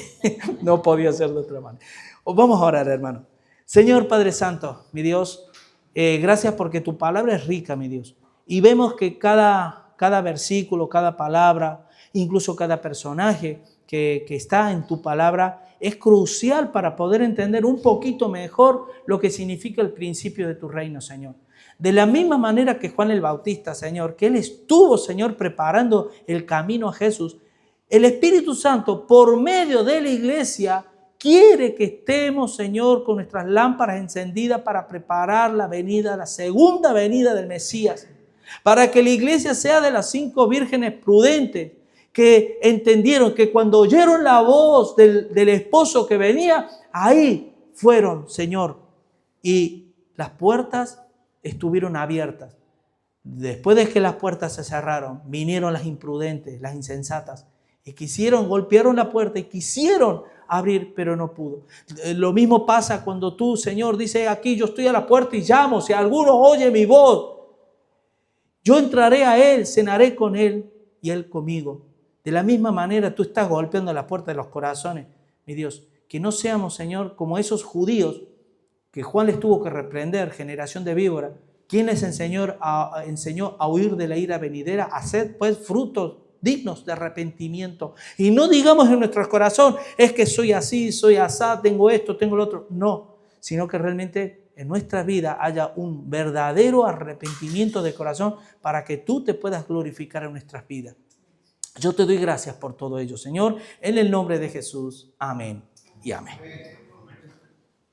no podía ser de otra manera. Vamos a orar, hermano. Señor Padre Santo, mi Dios, gracias porque tu palabra es rica, mi Dios. Y vemos que cada versículo, cada palabra, incluso cada personaje que está en tu palabra es crucial para poder entender un poquito mejor lo que significa el principio de tu reino, Señor. De la misma manera que Juan el Bautista, Señor, que él estuvo, Señor, preparando el camino a Jesús, el Espíritu Santo, por medio de la iglesia, quiere que estemos, Señor, con nuestras lámparas encendidas para preparar la venida, la segunda venida del Mesías. Para que la iglesia sea de las 5 vírgenes prudentes que entendieron que cuando oyeron la voz del esposo que venía, ahí fueron, Señor, y las puertas estuvieron abiertas. Después de que las puertas se cerraron, vinieron las imprudentes, las insensatas, y golpearon la puerta y quisieron abrir, pero no pudo. Lo mismo pasa cuando tú, Señor, dices aquí, yo estoy a la puerta y llamo, si alguno oye mi voz, yo entraré a Él, cenaré con Él y Él conmigo. De la misma manera tú estás golpeando la puerta de los corazones, mi Dios. Que no seamos, Señor, como esos judíos que Juan les tuvo que reprender, generación de víbora. ¿Quién les enseñó a huir de la ira venidera? A hacer pues frutos dignos de arrepentimiento. Y no digamos en nuestro corazón, es que soy así, soy asá, tengo esto, tengo lo otro. No, sino que realmente en nuestra vida haya un verdadero arrepentimiento de corazón para que tú te puedas glorificar en nuestras vidas. Yo te doy gracias por todo ello, Señor, en el nombre de Jesús. Amén y amén.